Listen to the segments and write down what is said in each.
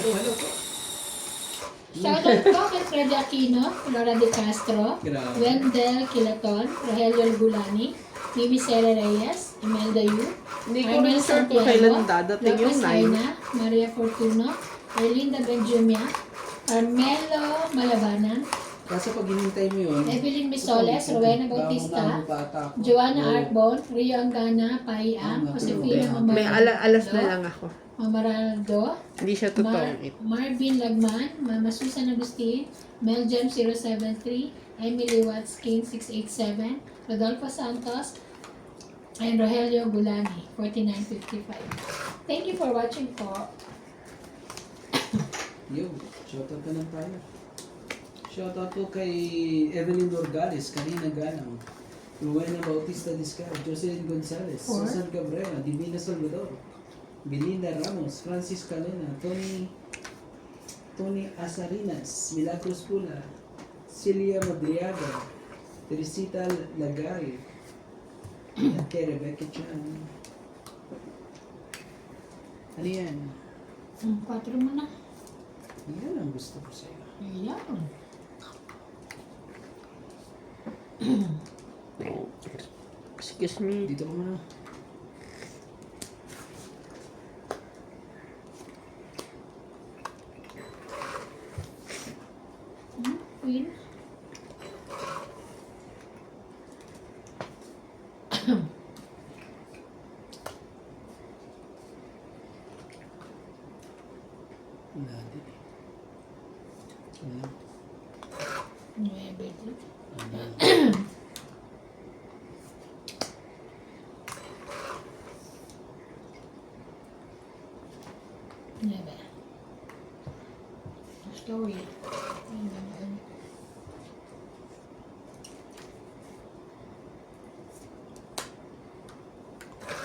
Oh, hello po. Shoutout po kay Fred Aquino, Laura De Castro, Grabe. Wendell Kilaton, Rogelio Gulani, Mimi Sera Reyes, Imelda Yu, Hindi ko rin sure kung kailan dadating yung Lopez 9. Aina, Maria Fortuno, Erlinda Benjumia, Carmelo Malabanan, Kaso pag hinintay mo yun, Evelyn Misoles, Rowena Bautista, Joanna Arbon, Rio Angana, Paiam, Josefina May alas na lang ako. Mamaraldo, Hindi siya totoong it. Marvin Lagman, Mama Susan Agustin, Mel Jem 073, Emily Watts King 687, Rodolfo Santos, and Rogelio Gulani 4955. Thank you for watching po. Yo, shoutout ka ng tayo. Shoutout po kay Evelyn Dorgales, Karina Galang, Rowena Bautista Discar, Jocelyn Gonzalez, Four. Susan Cabrera, Divina Salvador, Belinda Ramos, Francis Calena, Tony Asarinas, Milagros Pula, Celia Madriaga, Teresita Lagari, at kay Rebecca Chan. Ano yan? 4 mo na. Yan ang gusto ko sa'yo. Ayan. Excuse me. Dito ka muna. Queen. Wala din. Wala. 9 dito. Wala. Never. Story.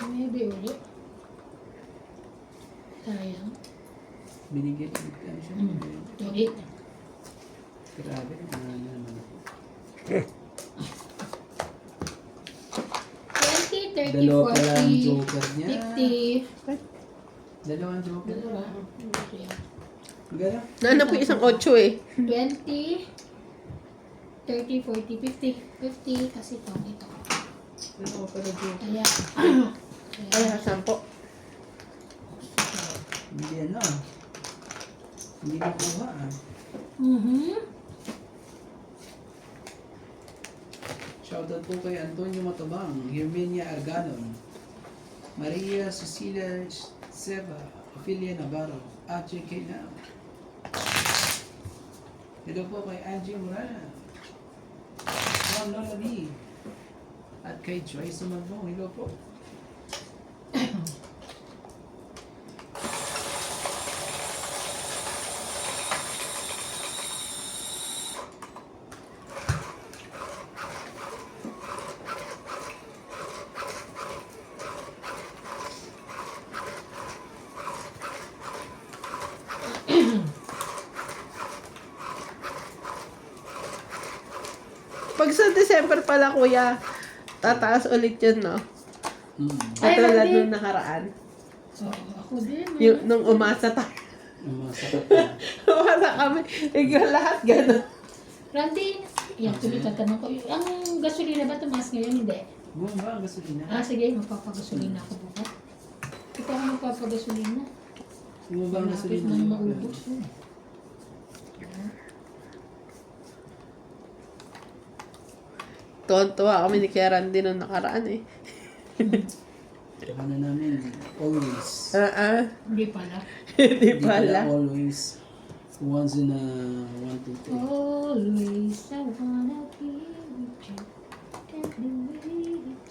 Maybe ulit. Sayang. Binigyan ulit ka siya. Ulit. Grabe. Ano naman ako. 20, 30, Dalawa pa lang 40, joker niya. 50. Dalawang joker. Dalawa. Gala. Nahanap ko isang 8 eh. 20, 30, 40, 50. 50 kasi ito. Dalawa pa lang joker. Kaya, Ay, 10. Hindi ano. Hindi nakuha ah. Shoutout po kay Antonio Matabang, Herminia Arganon, Maria Cecilia Seva, Ophelia Navarro, Ache Kainam. Hello po kay Angie Morana, Juan Lolabi, at kay Joyce Sumagbong. Hello po. Pag sa December pala, kuya, tataas ulit yun, no? Katulad Ay, nung nakaraan. so, ako din. Yung, nung umasa tayo. Ang mga sapat na. Umasa kami. Ikaw lahat gano'n. Randy, yan, tuloy tatanong ko. Ang gasolina ba tumaas ngayon? Hindi. Bumaba ang gasolina. Sige, magpapagasolina ako bukas. Ito ako magpapagasolina. Bumaba ang Malapit gasolina. na maubos. Tuwan-tuwa kami ni Kuya Randy nung nakaraan eh. Ano namin, always. Hindi pala. Hindi Hindi pala pala. always. Once in a 1, 2, 3. Always I wanna be with you. Every with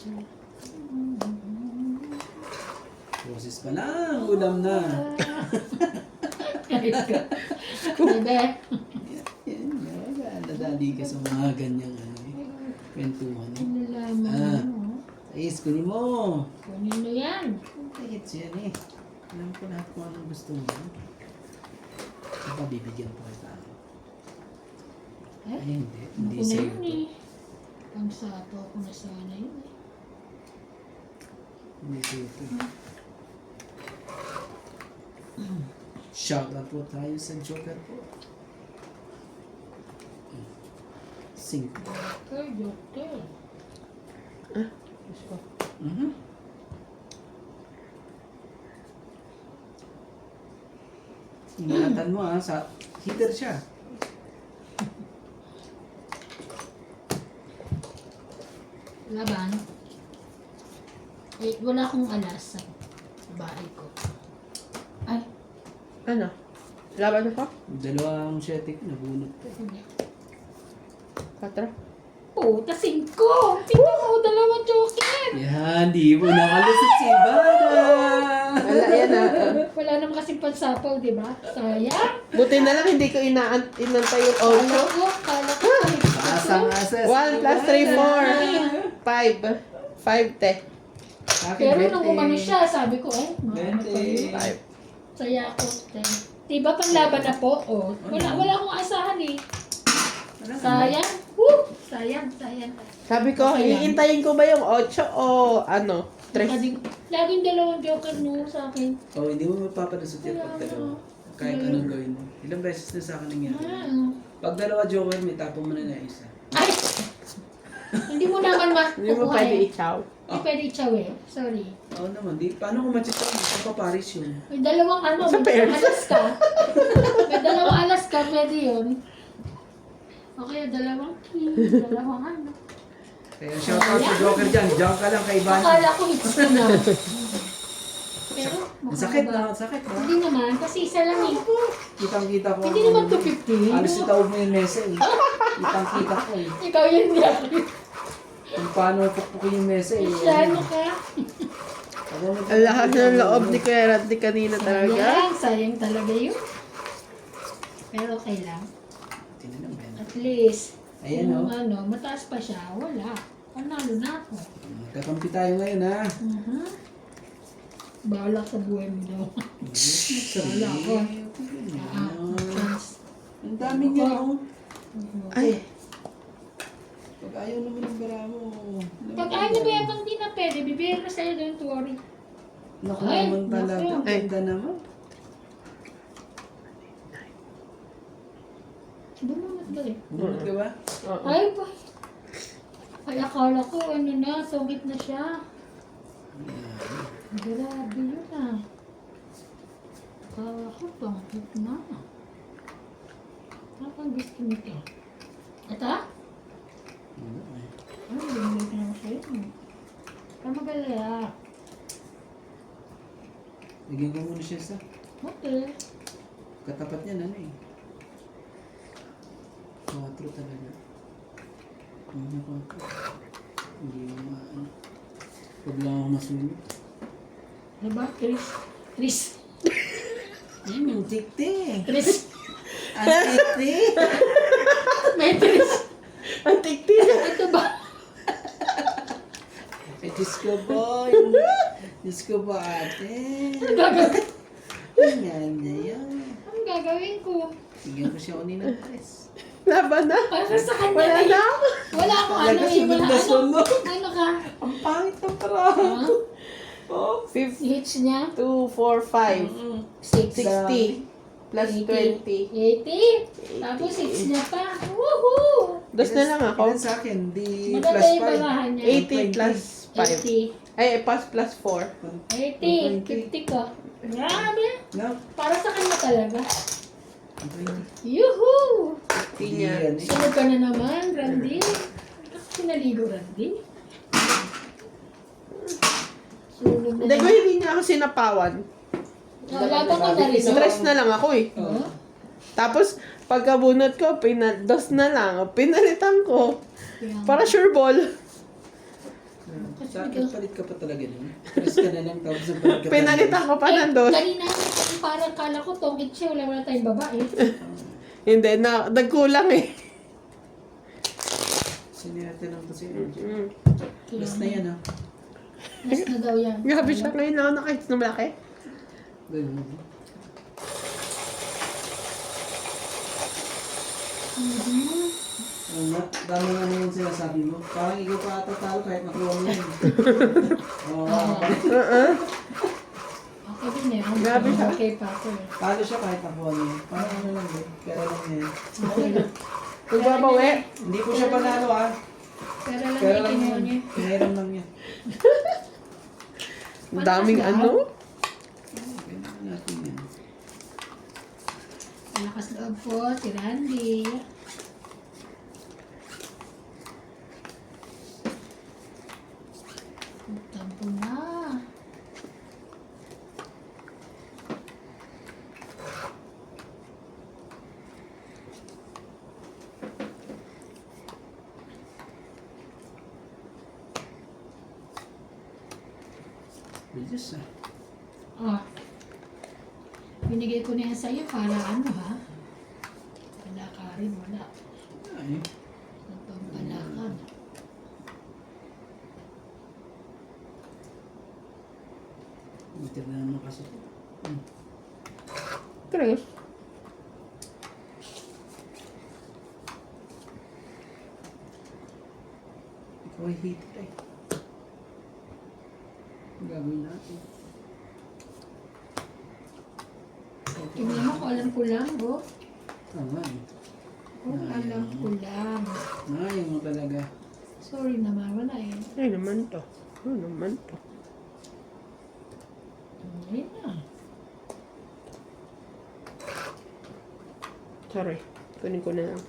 you. Boses pa lang, ulam na. Bebe. Yan, nadali ka sa mga ganyang kwentuhan. Nalaman mo. Ayos, kunin mo. Kanino yan? Ayos yan eh. Alam ko lahat kung anong gusto mo. Baka bibigyan ko kita. Eh? Ay, hindi. Hindi Ako na sa'yo yun to. eh. Ang sato ako na sana yun eh. Hindi sa'yo to. Shoutout po tayo sa Joker po. 5. Joker. Diyos ko. Mhm. Ingatan mo sa heater siya. Laban. Eh, wala akong alas sa bahay ko. Ay, Ano? Laban ako? Dalawang shetik, nabunot pa. hindi. 4. Puta, 5! Tingnan mo, dalawang joker! Yan, di mo nakalusot si Ivana. Wala yan Wala naman kasing pansapaw, di ba? Sayang. Buti na lang hindi ko inantay yung Kala ko. Asang-asa si 1 plus 3, 4. 5. 5, te. Akin, Pero nung 20. umano siya, sabi ko, eh, 20. 5. saya ako. Diba panlaban na po? Oh. Wala akong asahan eh. Wala naman. Sayang. Woo! Sayang. Sabi ko, Okay lang. hihintayin ko ba yung 8 o ano? 3? Laging dalawang joker nyo sa akin. Oh, hindi mo mapapalusot yan pag dalawa. Kahit anong gawin mo. Ilang beses na sa akin nangyari. Pag dalawa joker, may tapong mo na isa. Ay! Hindi mo naman Hindi mo makukuha pwede eh. i-chow. Hindi pwede i-chow eh. Sorry. Oo naman, paano kung matchit ako? Sa paparis yun. May dalawang ano, Sa may pairs. dalawang alas ka. May dalawang alas ka, pwede yun. Okay, dalawang king, dalawang ano. Kaya shoutout sa joker dyan. Diyan ka lang kay Ivana. Akala ko hits ko na. Pero, Ang sakit makakaba. na, ang sakit na. Hindi naman, kasi isa lang eh. Kitang-kita ko. Hindi naman 250. Alos itaog mo yung mesa eh. Kitang-kita ko eh. Ikaw yun nga. Kung paano pukpukin yung mesa eh. Masyado ka. Ang lakas ng loob ni Kuya Randy kanina talaga. Sayang talaga yun. Pero okay lang. Tinanong ba yan? At least, Ayan, kung oh. ano, mataas pa siya, wala. Panalo na ako. Magkakampi tayo ngayon ha. Bahala sa buhay mo daw. Wala ako. Chance. Ang dami niya oh. Ay, Pag ayaw naman ng bara mo. Pag ayaw niya ba yan, hindi na pwede. Bibigyan ko sa'yo, don't worry. Naku Ay, naman talaga. naku. Ang ganda naman. Bumunot ba eh? Bunod ka ba? oo. Ay, ba? Ay, akala ko, ano na, sungkit na siya. Grabe yun ah. Akala ko, sungkit na. Ano kang gusto nito? Ito? Ay, bumili ka naman sa'yo. Kaya magalala. Lagyan ko muna siya sa Okay. katapat niya ano eh. 4 talaga. Hindi ko. Hindi mo maano. Huwag lang ako masunod. Diba? Chris. Yung tiktik. Chris. Ang tiktik. May Chris. Ang tiktik. Ito ba? Ay, Diyos ko po. Diyos ko po ate. Ano gagawin? Yan na yan. Anong gagawin ko? Bigyan ko siya uni ng press. Laban na. Para sa kanya Wala eh. na. Wala akong ano Talaga eh. sunod Wala na ano. sunod. Ano ka? Ang pangit ng para. Ha? Oh. 50, Hits niya? 2, 4, 5. 60. 6. Plus 20. 80. Tapos 6 niya pa. Woohoo! Dos na lang ako. Ilan sa akin? Di Maganda plus yung barahan niya. 80 plus 5. 80. Ay, plus 4. 80. 50 ko. Grabe. No? Para sa kanya talaga. 20. Yuhuu! Hindi niya. Yan eh. Sunod ka na naman, Randy. Pinaligo, Randy. Sunod na Hindi ko naman. hindi niya ako sinapawan. Laban ka na rin. Stress na lang ako eh. Oh. Tapos, pagkabunot ko, dos na lang. Pinalitan ko. Para sure ball. Sa akin, palit ka pa talaga nun. Press ka na lang, tapos ang palit ka pa Pinalitan ko pa ng dos. Kanina, parang kala ko tongkit siya. Wala tayong babae. Hindi, nagkulang eh. Sinirate lang to si Erjo. Mm. Plus na yan ah. Last na daw yan. Grabe siya ngayon na ako nakahits na malaki. Ganun. Ano nga, dami nga naman sinasabi mo. Parang ikaw pa tatalo kahit nakuha mo yun. Oo. Sabi niya, Grabe siya. okay pa ako eh. Talo siya kahit ako ano yun. Parang ano lang yun. Pero lang yun. Okay lang. Magbabawi. Hindi ko siya panalo ah. Pero lang Pero yung lang kinuha yun. niya. Pinahiram lang yun. Ang daming ano. Kailangan natin yan. Malakas loob po, si Randy. Tampo na. Bilis ah. Oh. Binigay ko na yan sa'yo para ano ha? Wala ka rin, wala. Ay. Nagpampalakan. Bitter na naman kasi. Tres. Ikaw ay hitter eh. Ang gagawin natin. Tingnan mo kung alam ko lang, oh. Tama eh. Kung alam ko lang. Ayaw mo talaga. Sorry naman, wala eh. Ay naman to. Ano naman to. Ayun na. Sorry. Kunin ko na lang.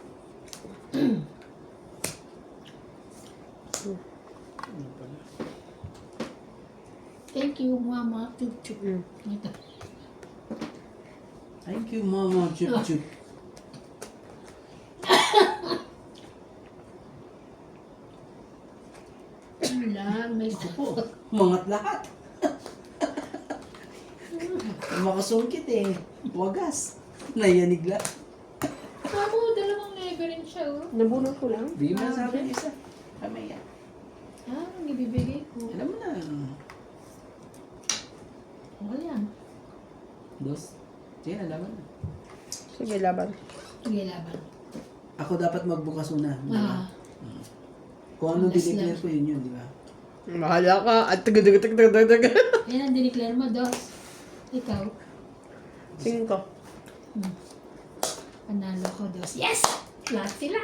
Ano pala? Thank you, Mama. Chup chup. Ito. Thank you, Mama. Chup chup. Ano lang, may Po, umangat lahat. Makasungkit eh. Wagas. Nayanig lang. Tama, dalawang nega rin siya, oh. Nabunot ko lang. Bigyan mo na sa akin isa. Kami yan. Ah, ang ibibigay ko. Alam mo na. Ano yan? Dos. Sige, alam mo na. Sige, laban. Sige, laban. Ako dapat magbukas una. di ba? Ah, Kung ano Last dineclare lang. ko yun, di ba? Mahala ka. At taga. yan ang dineclare mo, Dos. Ikaw. 5. Panalo ko, Dos. Yes! Lahat sila.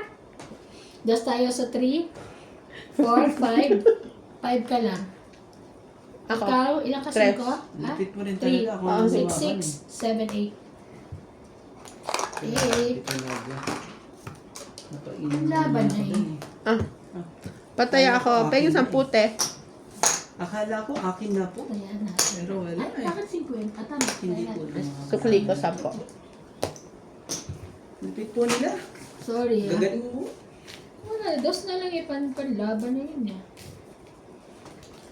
Dos tayo sa 3, 4, 5. 5 ka lang. Ako. Ikaw, ilang ka Tres. 5? Ha? Lipit mo rin 3, talaga ako. ang 6, lumaban 6, 7, 8. Lipit talaga. Napainin Ang laban mo na ako eh. dun Ah. Patay ako. Pengin 10 pute. Akala ko akin na po. Ayan na. Pero wala Ay, eh. bakit 50? Tama. Hindi Ayan. po na Sukli ko 10. Lipit po nila. Sorry ah. Gagaling mo. Wala, dos na lang eh. Panlaban na yun eh.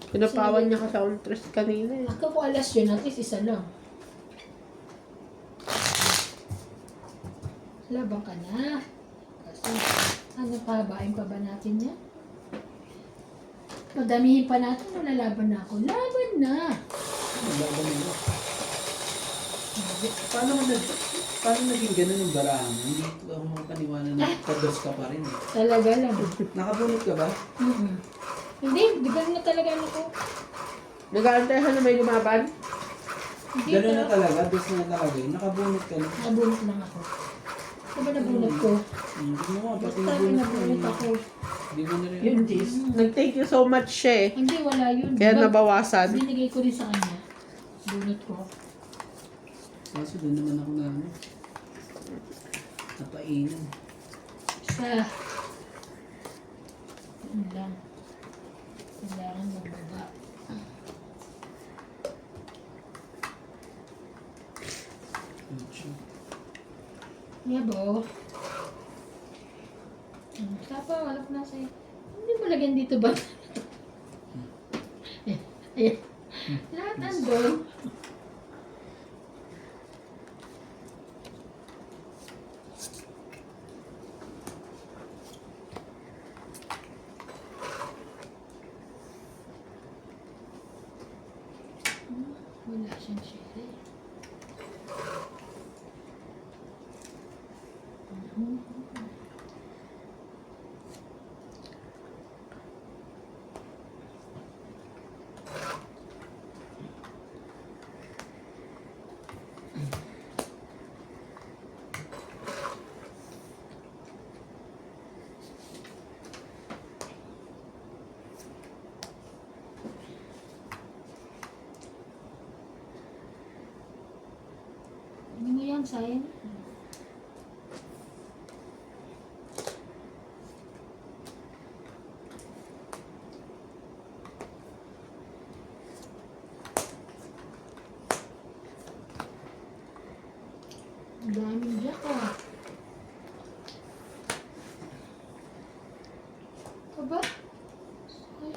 Pinapawan niya ka sa untres kanina eh. Ako po alas yun, at least isa lang. Laban ka na. Kasi, ano pa, bain pa ba natin yan? Madamihin pa natin, malalaban na ako. Laban na! Laban nila. Paano naging ganun yung barahan mo? Hindi ko ako makapaniwala na pados ka pa rin eh. Talaga lang. Nakabunot ka ba? Mm-mm. Hindi, ganun na talaga ano ko. Nag-aantayan na may lumaban? Hindi Ganun na na. talaga, dos na nakalagay. Nakabunot ka na. Nabunot lang ako. Ano ba nabunot ko? Hindi mo nga, pati Basta nabunot ko. nabunot ako. Hindi mo na rin. Yun, Jis. Nag-thank you so much siya eh. Hindi, wala yun. Kaya Diba, nabawasan. binigay ko rin sa kanya. Bunot ko. Kaso doon naman ako na ano. Napainan. Sa... Yun lang. Kailangan magbaba. Yabo. Sapa, wala ko na sa'yo. Hindi mo lagyan dito ba? Ayan. Lahat andun. Wala siyang share. sayang. Ang daming jack ah. Aba? Ay.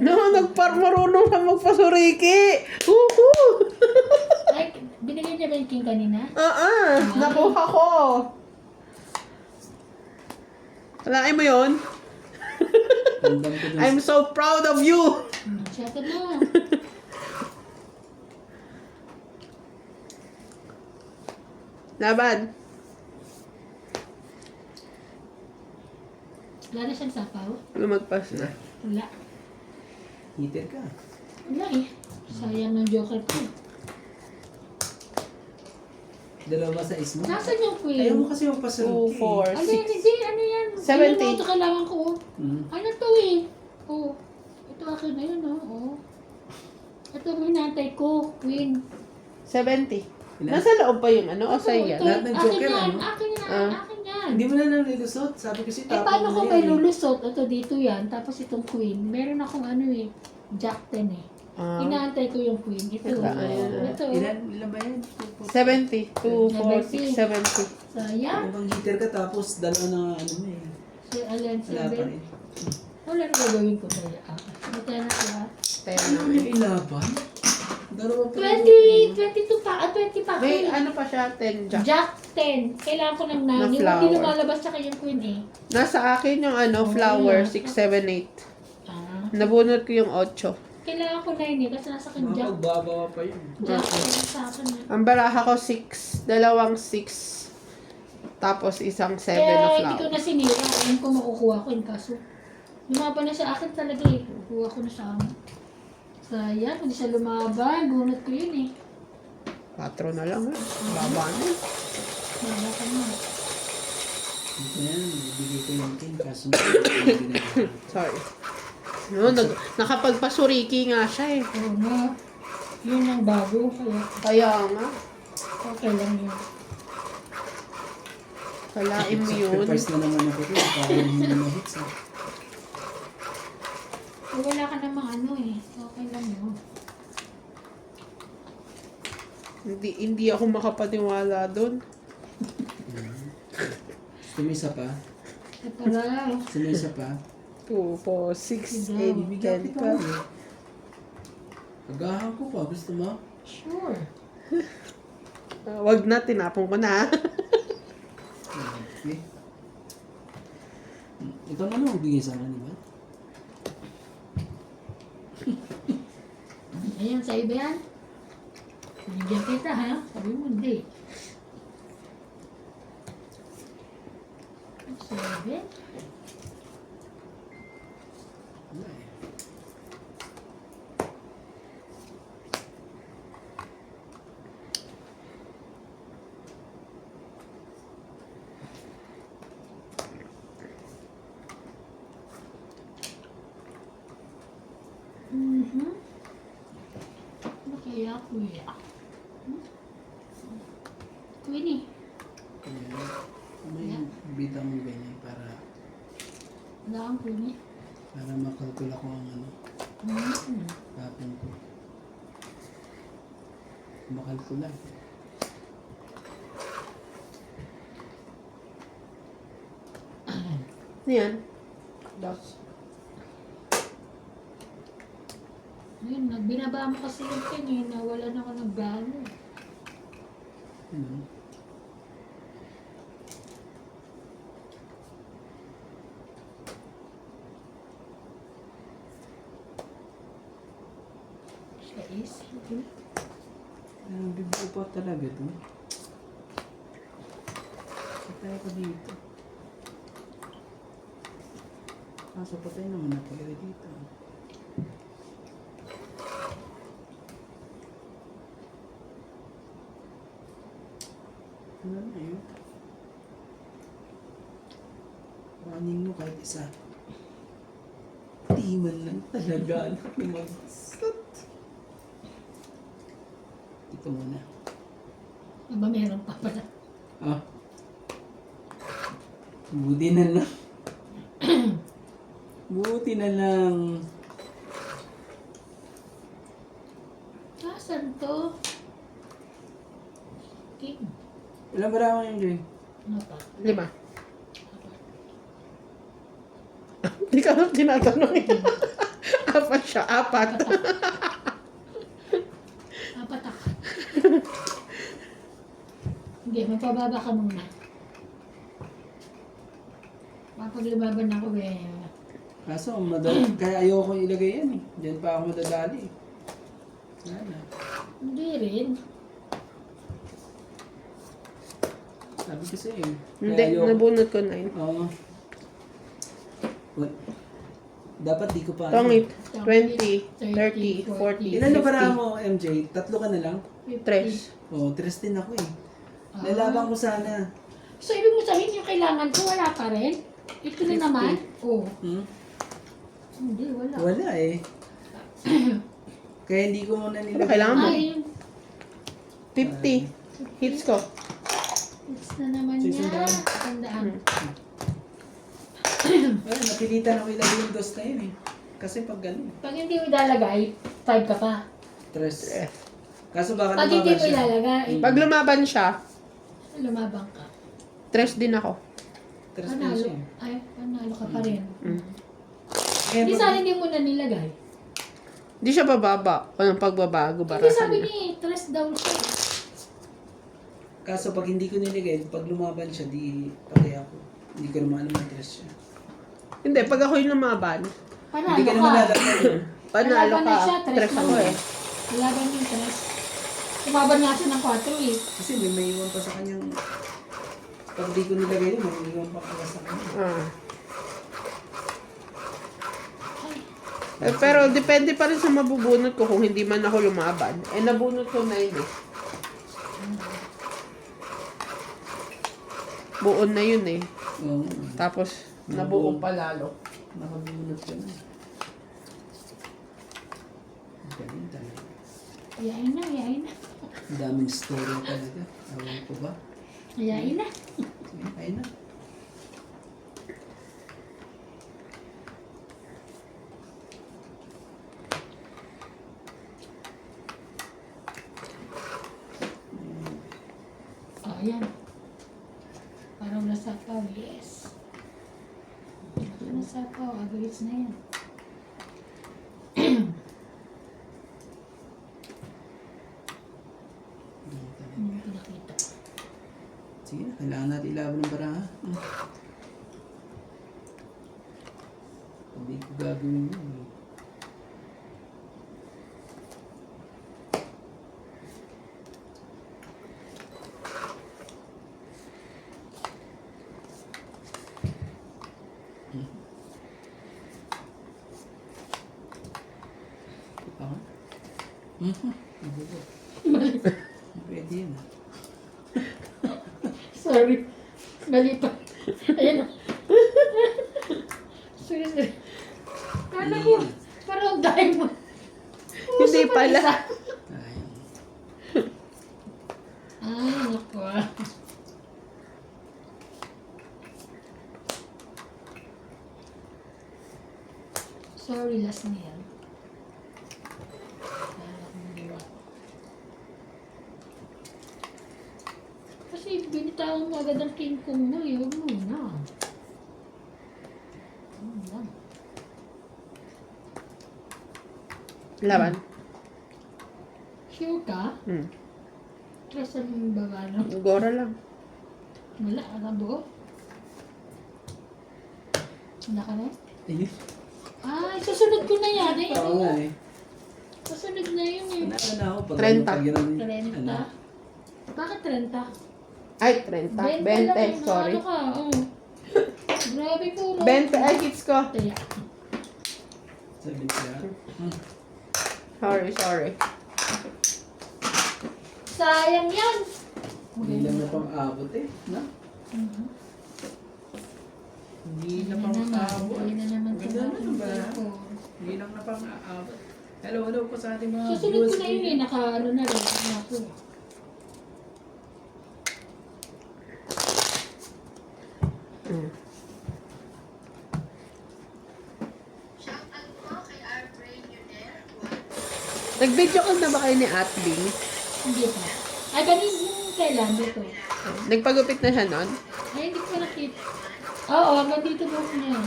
No, marunong ka magpasuriki. Woohoo! Ay, binigyan niya ba yung king kanina? Nakuha ko. Kalain mo yun? Ramdam ko dun I'm so proud of you. Shut up mo. Laban. Wala na siyang sapaw? Lumagpas na. Wala. Heater ka. Wala eh. Sayang ng joker ko. Dalawa sa is mo. Nasaan yung queen? Ayaw mo kasi magpasunod 2, 4, Ano yan? Hindi, ano yan? 70. Ayun mo, ito kailangan ko. Mm. Ano to eh? Oh. Ito akin na yun oh. Oh. Ito ang hinantay ko. Queen. 70. Ilan? Nasa loob pa yung ano? O sa'yo yan? Lahat ng Akin joker, yan. ano? Akin yan. Ah. Akin yan. Hindi mo na nang nilusot. Sabi kasi Eh, paano ko na may yan eh. lulusot? Ito dito yan. Tapos itong queen. Meron akong ano eh. Jack 10 eh. Inaantay ko yung queen. Ito. Ito, ayan. Ito. Ilan ba yan? 70. 2, 4, 6, 70. Sayang. Ibang heater ka tapos dalawa na ano mo eh. Si Alan Wala pa 7. rin. Wala na gagawin ko tayo. Ito na siya. 10 Ano na. yung ilaban? Dalawa pa 20, 22 pa, 20 pa. May Queen. ano pa siya? 10 jack. Jack 10. Kailangan ko ng 9. Na Yung hindi flower. lumalabas sa kayong queen eh. Nasa akin yung ano, flower, 6, 7, 8. Ah. Nabunot ko yung 8. Kailangan ko 9 eh. Kasi nasa akin Jack. Magbabawa pa yun. Jack 10 sa akin eh. Ang baraha ko 6, dalawang 6. Tapos isang 7 na Kaya hindi ko flower. na sinira. Ayun ko makukuha ko yung kaso. Lumaban na siya akin talaga eh. Kukuha ko na siya. Sayang, hindi siya lumaban. Bunot ko yun eh. 4 na lang eh. Labanan. Malakan mo. Ito yan, ibigay ko yung king kaso hindi na. Sorry. No, nakapagpasuriki nga siya eh. Oo nga. Yun ang bago. Kaya Kaya nga. okay lang yun. Kalain mo yun. Sacrifice na naman ako ito para hindi na hits ah. Eh, wala ka namang ano eh. Okay lang yun. Hindi ako makapaniwala doon. Sumisa pa. Ito lang. Sumisa pa. 2, 4, 6, Ibigyan 8, 10, kita mo eh. Agahan ko pa. Gusto mo? Sure. Wag na, tinapon ko na. Okay. Ito na lang bigay sa akin, di ba? Ayan, sa iba yan. Binigyan kita ha. Sabi mo hindi. 7. Wala eh. Ano kaya kuya? Queenie. Kaya, may bida mo ganyan para Wala kang Queenie. makalkula ko ang ano, tapon ko. Makalkula. Ano yan? Das. Ayun, binaba mo kasi yung pin eh. Nawalan ako ng gano. Ano? Siya is. Bibuo pa talaga ito. Patay ko dito. Kaso patay naman na pala dito. Ano na yun? Running mo kahit isa. Hindi man lang talaga anak ni Magsat. Ito muna. Aba, meron pa pala. Ah. Buti na lang. Buti na lang. Saan to? King. Ilang bara mo yung Joy? Ano pa? 5. Hindi ka lang tinatanong eh. Apat siya, 4. Apat ako. Hindi, magpababa ka muna. Kapag lumaban ako eh. Kaso, kaya ayoko ilagay yan eh. Diyan pa ako madadali eh. Wala. Hindi rin. Sabi ko sa'yo eh. Hindi, nabunot ko 9. Oo. Dapat di ko pa. Tongit, 20, 30, 40, Ilan na para mo, MJ? 3 ka na lang? 3. Oo, 3 din ako eh. Lalaban ko sana. So, ibig mo sabihin yung kailangan ko, wala pa rin? Ito na 50. naman? Oo. Hmm? Hindi, wala. Wala eh. Kaya hindi ko muna nilagay. Kailangan mo. Ay, 50. Hits ko. it's na naman niya. Tandaan. Ay, napilitan ako ilagay yung dos na yun eh. Kasi pag gano'n. Pag hindi mo ilalagay, 5 ka pa. 3. Kaso baka Pag hindi lumaban mo siya. ilalagay, Pag lumaban siya, lumabang ka. 3 din ako. 3 din Panalo. siya. Ay, panalo ka pa rin. Mm. Eh, Hindi sana hindi mo na nilagay. Hindi siya bababa. Walang pagbabago, Hindi sabi barasan na. ni, 3 daw siya. Kaso pag hindi ko nilagay, pag lumaban siya, di patay ako. Hindi ko naman alam ang 3 siya. Hindi, pag ako yung lumaban, Panalo Hindi ka ka. naman lalagay. panalo Laban na siya, ka. 3 3 ako eh. Laban yung 3. Umaban nga siya ng 4 eh. Kasi may iwan pa sa kanyang... Pag di ko nilagay yun, may iwan pa pala sa kanya. Ah. Eh, pero depende pa rin sa mabubunot ko kung hindi man ako lumaban. Eh, nabunot ko 9 eh. Buon na yun eh. Oo. Tapos, nabuo pa lalo. Nakabunot ka na. Galing talaga. Yain na, yain na. Ang daming story talaga. Awan ko ba? Yain na. Sige, kain na. Oh, yan. Parang nasapaw, yes. Nasapaw, agrees na yan. Hindi ko nakita. Sige na, kailangan natin ilaban ng baraha. Hindi ko gagawin yun. Ako? Pwede yun. Sorry. Mali pa. Ayan o. Sorry, sorry. Kala ko, parang diamond. Hindi pala. Ayun. Ay, naku ah. Sorry, last na yan. Kala ko naliwa. Kasi binitawan mo agad ang king kong mo, huwag mo na. Ano lang. Laban. Sure ka? Hmm. Tres ang baba no? Gora lang. Wala, arabo. Wala ka na? Ayun. Ay, susunod ko na yan eh. Oo nga eh. Susunod na yun eh. Nanalo na ako pag 30. pag yun ang- 30. ano. Bakit 30? Ay, 30. 20, sorry. Ano ka? Oh. Grabe po. 20, ay, hits ko. Kaya, Sabi siya. Sorry. sayang yan. Hindi lang na pang abot eh. No? Mhm. Hindi na Ayun pang na naman. abot. Ayun na naman Ganda na sa ba? ko. pang hello po sa ating mga Susunod ko viewers. na yun eh, naka ano na rin. Ako. Mm. Nag-video call na ba kayo ni Atling? Hindi pa. Ay, ganin yung kailan dito. Nagpagupit na siya nun? Ay, hindi ko nakita. Oo, hanggang dito mo niya.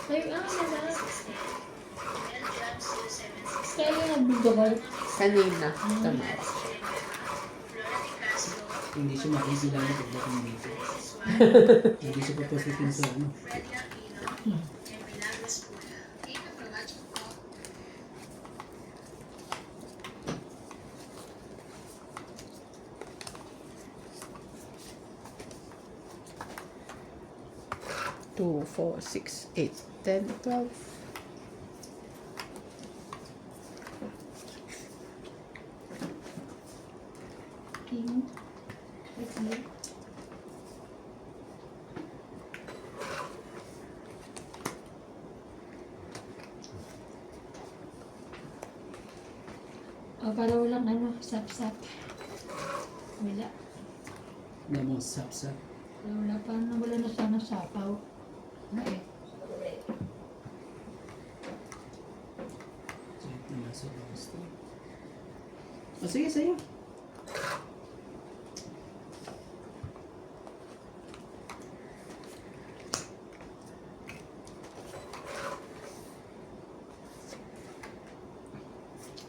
Ay, nala. Kaya yung nag-video call. Kanina. Tama. Hindi siya makikilala pagdating dito. Hindi siya papasukin sa ano. Two, 4, 6, 8, 10, 12. King. Let's see. Para walang ano, sap-sap. Wala. Namang sapsap. Wala pa, wala na sana sapaw. Ay, So, ito na sa labas to. O sige, sa'yo.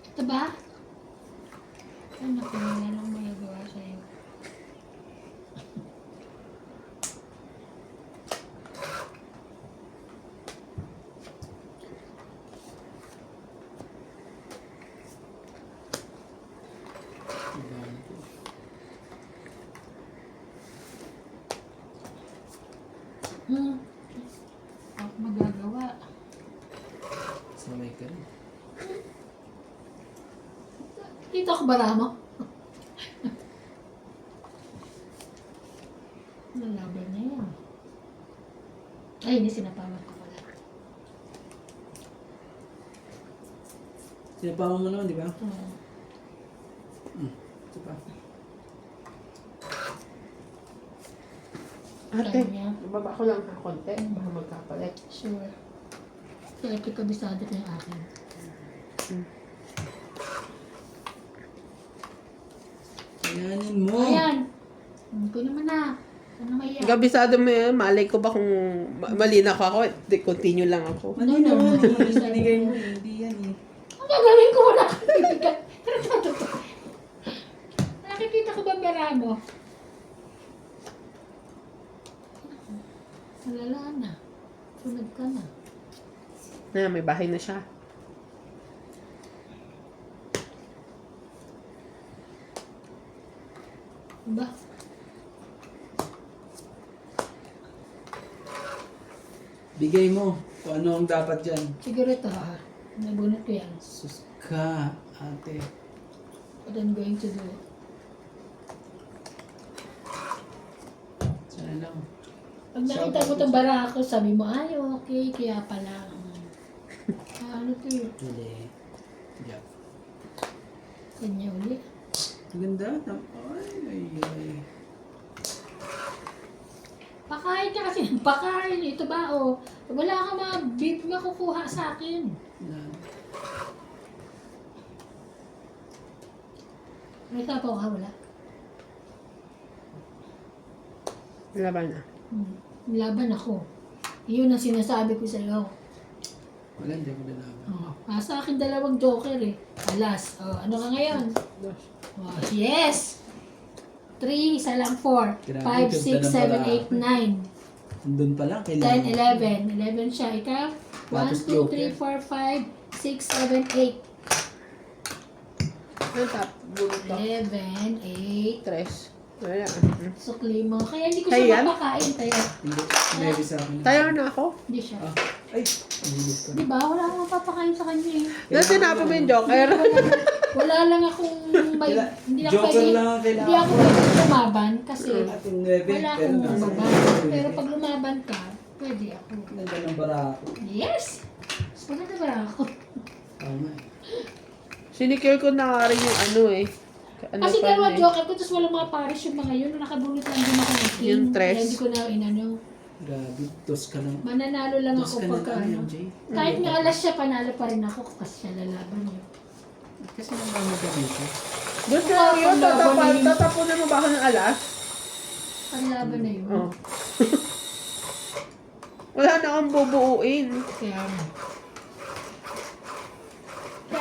ito ba? Ay, naku, wala nang magagawa sa'yo. Iba na to. Ako magagawa. Saway ka rin. Dito ako bara mo. Nalaban na yan. Ay, hindi sinapawan ko pala. Sinapawan mo naman, di ba? Oo. Ito pa. Ate, Kanya. baba ko lang ng konti. Baka magkapalit. Sure. Kaya kabisado ko yung akin. Kayanin mo. Ayan. Ko naman na. Ano kaya? Gabisado mo yun, malay ko ba kung malina ko ako, di continue lang ako. Mali No, no, naman no. eh. Binigay mo eh. Hindi yan eh. Ang gagawin ko wala kang bibigyan. Nakikita ko ba pera mo? Malala na. Sunod ka na. Na, may bahay na siya. Ba? Bigay mo kung ano ang dapat dyan. Siguro ito ha. Nabunot ko yan. Sus ka, ate. What I'm going to do. Sana lang. Pag nakita mo itong bara ako, sabi mo, ay okay, kaya pala. Ano to yun? Hindi. Yeah. Kanya uli. Ang ganda. Ay. Pakain ka kasi. Pakain. Ito ba o? Wala ka mga beef makukuha sa akin. Yan. May sapaw ka wala? Laban na. Laban ako. Yun ang sinasabi ko sa iyo. Wala, hindi ako lalaban. Sa akin dalawang joker eh. Alas. Ano ka ngayon? Yes! 3, isa lang 4. Grabe, 5, 6, ganda ng 7, 8, 9. Andun pa lang, kailangan. 10, 11. 11 siya. Ikaw? 1, Tapos 2, 3, 4, 5, 6, 7, 8. Ano tap? Bunot to? 11, 8. Tres. Wala. Sukli mo. Kaya hindi ko Kaya siya yan? mapakain. Tayo. Hindi, maybe sa akin. Tayo na ako. Hindi siya. Ah, ay, nahilip ka. Di ba? Wala akong mapapakain sa kanya eh. Nasa tinapon mo yung joker. Wala lang akong may... Hindi lang Joker pwede. lang ang kailangan Hindi ako pwede lumaban kasi At yung 9, wala pero akong nasa baba. akin. Pero pag lumaban ka, pwede ako. Ganda ng bara ako. Yes! Pagod na ba ako? Oo nga. Sinikare ko na nga rin yung ano eh. Ano Kasi pa dalawa eh. joker ko, tapos walang mga pares yung mga yun. Nakabunot lang din ako ng king. Yung tres. Kaya hindi ko na inano. Grabe, dos ka lang. Mananalo lang Dos ako ka na pagka lang, ano. MJ. Kahit nga alas siya, panalo pa rin ako kasi siya lalaban niya. Kasi nang dito. Doon ka lang yun, tatapunan mo ba ako ng alas? Panlaban na yun. Oo. Wala na akong bubuuin. Kaya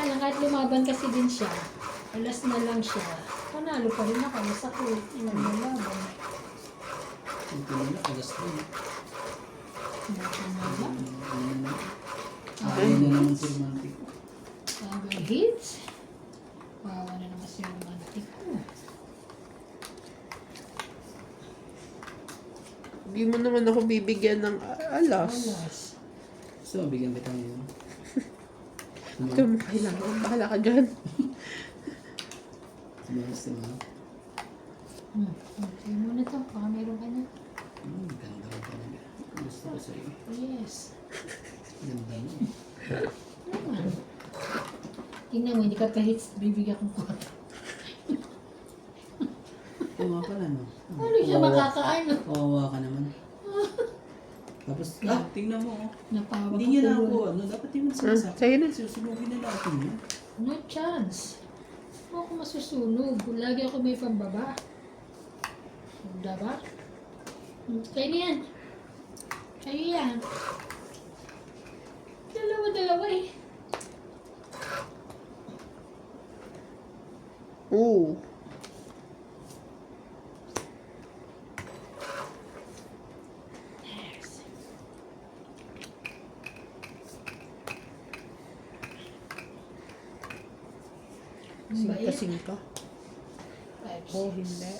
lang, kahit lumaban kasi din siya, alas na lang siya, panalo pa rin ako, alas ako, ilang lumaban. Ito nila, alas na yun. Ayaw na naman si romantic. Sabi hits. Wawa na naman si romantic ko. Hindi mo naman ako bibigyan ng alas. Alas. So, bigyan kita ngayon. Ito mo kailangan. Bahala ka dyan. Sumalas naman. Okay muna to, baka meron ka na. Ganda ka talaga. Gusto ko sa'yo. Yes. Ganda mo. Naman. Tingnan mo, hindi ka pa hits, bibigyan kong 4. Oo nga pala, no? Ano siya makakaano? Kawawa ka naman. Tapos, tingnan mo, oh. Napawa Hindi niya na ako, ano, dapat hindi mo sinasabi. Sige na. Susunugin na natin yun. No chance. Hindi ako masusunog. Lagi ako may pambaba. Diba? Kaya na yan. Kaya yan. Dalawa eh. Oo. Singka. Oh, hindi.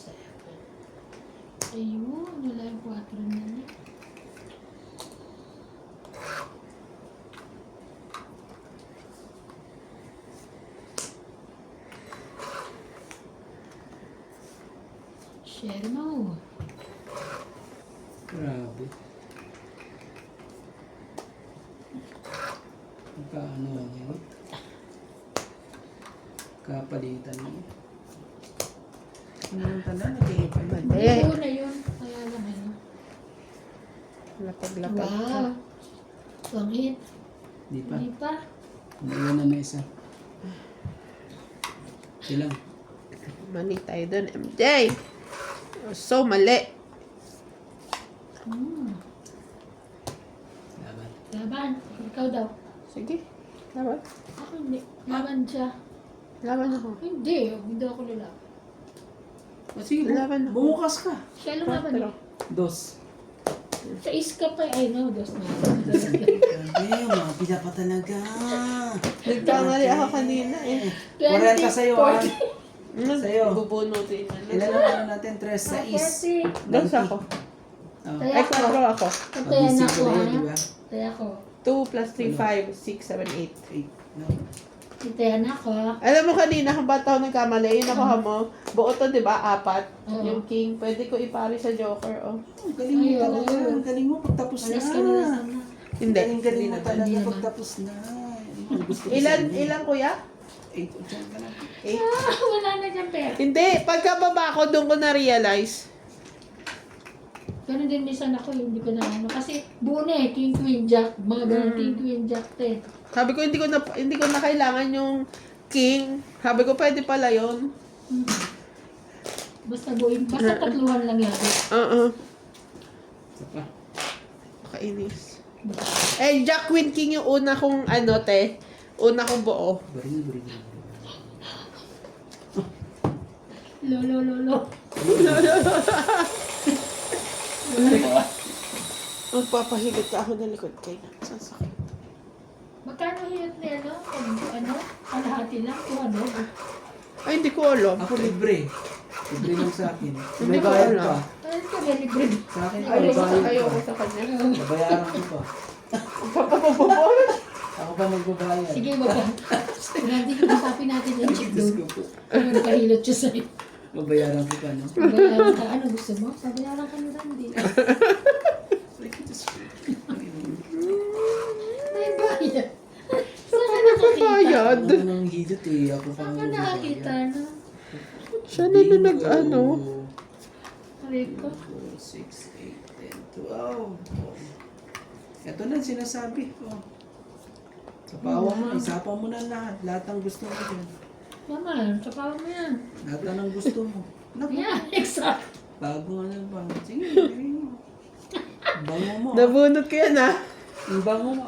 Ayun, wala yung 4 na niya. Share mo. Grabe. Ano yun? Kapalitan mo. Ano yung tanda? Nagiging pa ba? Mali. Ayun na yun. Kaya lang ano. Lapag-lapag ka. Wow. Pangit. Di pa. Hindi pa. Naiwan na may isa. Silang. Mali tayo dun, MJ. So, mali. Laban. Laban. Ikaw daw. Sige. Laban. Ako hindi. Laban siya. Laban ako. Hindi. Hindi ako lalaban. O sige, Laban ako. bumukas ka. Siya lumaban eh. Dos. Sa iska pa ay no, dos na. Grabe, mapila pa talaga. Nagkamali ako kanina eh. 40 sa'yo, ah. Sa'yo. Bubunutin. Ilan ang ano natin? 3 sa is. 40. Dos ako. Oh. Kaya Ay, ako. 4 ako. Kaya na Mabisig ako ko na yun, ha. di ba? Kaya ako. 2 plus 3, 5, 6, 7, 8. 8. No? Kaya na ako ha. Alam mo kanina kung ba't ako nagkamali, yung nakuha mo, buo to, di ba? 4. Oo. Yung king, pwede ko ipari sa joker, oh. Ang galing mo Ay, talaga. oo. Ang galing mo pagtapos na. Alas ka na lang sana. Hindi. Galing mo talaga Hindi naman. pagtapos na. Ang gusto ko Ilan, sa'yo. ilan kuya? 8 o dyan ka lang. 8. Wala na dyan pera. Hindi, pagkababa ko, doon ko na-realize. Ganun din minsan ako, hindi ko na ano. Kasi buo na eh, king, queen, jack. Mga ganun, king, queen, jack, 10. Sabi ko, hindi ko na kailangan yung king. Sabi ko, pwede pala yun. Basta buuin, basta tatluhan lang yan. Oo. Isa pa. Kainis. Eh, Jack, Queen, King yung una kong ano, te. Una kong buo. Baril. Lo. Magpapahilot ka ako ng likod kayo. Saan sakit? Magkano hiyot na ano? Ano? Kalahati lang, 200. Ay, hindi ko alam. Ako libre. Libre lang sa akin. Hindi May ko bayad alam. pa. Ano ko na libre? Sa akin pa, Ay, may bayad ayoko pa. sa kanya. Babayaran ko pa. Papapapapapapap. Ako pa magbabayad. Sige, baba. Hindi ko kasapin natin yung chip Diyos doon. ko po. Ano nakahilot siya sa'yo? Babayaran ko pa, no? Babayaran ka. Ano gusto mo? Babayaran ka ni Randy. Ay, Diyos ko. May bayad. eh. Ako pa Saan ka nakakita na? Siya na nag-ano. Rico? 4, 6, 8, 10, 12. Ito na sinasabi. Oh. Kapawa mo, isapa mo na lahat. Lahat ng gusto mo dyan. Naman, sapaw mo yan. Lahat na ng gusto mo. Naku, Yeah, exact. bago ano ba? Sige, gawin mo. Bango mo. Nabunot ko yan ah. Ang bango mo.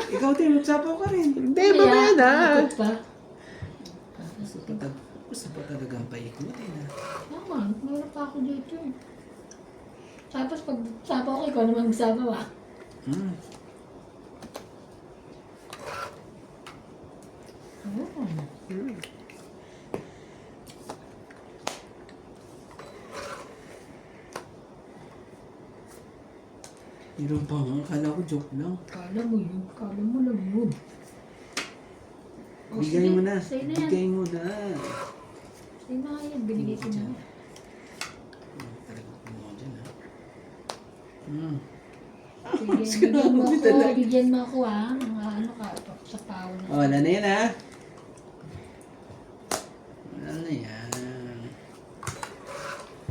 Ikaw din, magsapaw ka rin. Hindi, mamaya na. Ikot pa. Gusto pa talagang paikutin ah. Naman, meron pa ako dito eh. Tapos pag sapaw ko, ikaw naman magsapaw ah. Hmm. Oh. Meron pa nga. Akala ko joke lang. Kala mo yun, kala mo lang yun. Oh, Bigay sige, mo na. sa'yo na yan. Bigay mo na. Sa'yo na nga yan, binigay ko na. Talagang kumuha dyan ah. Hmm. Sige, bigyan mo ako, bigyan mo ako ah. Mga ano ka, ito, sa pao na. Oh, wala na yan ah. Wala na yan.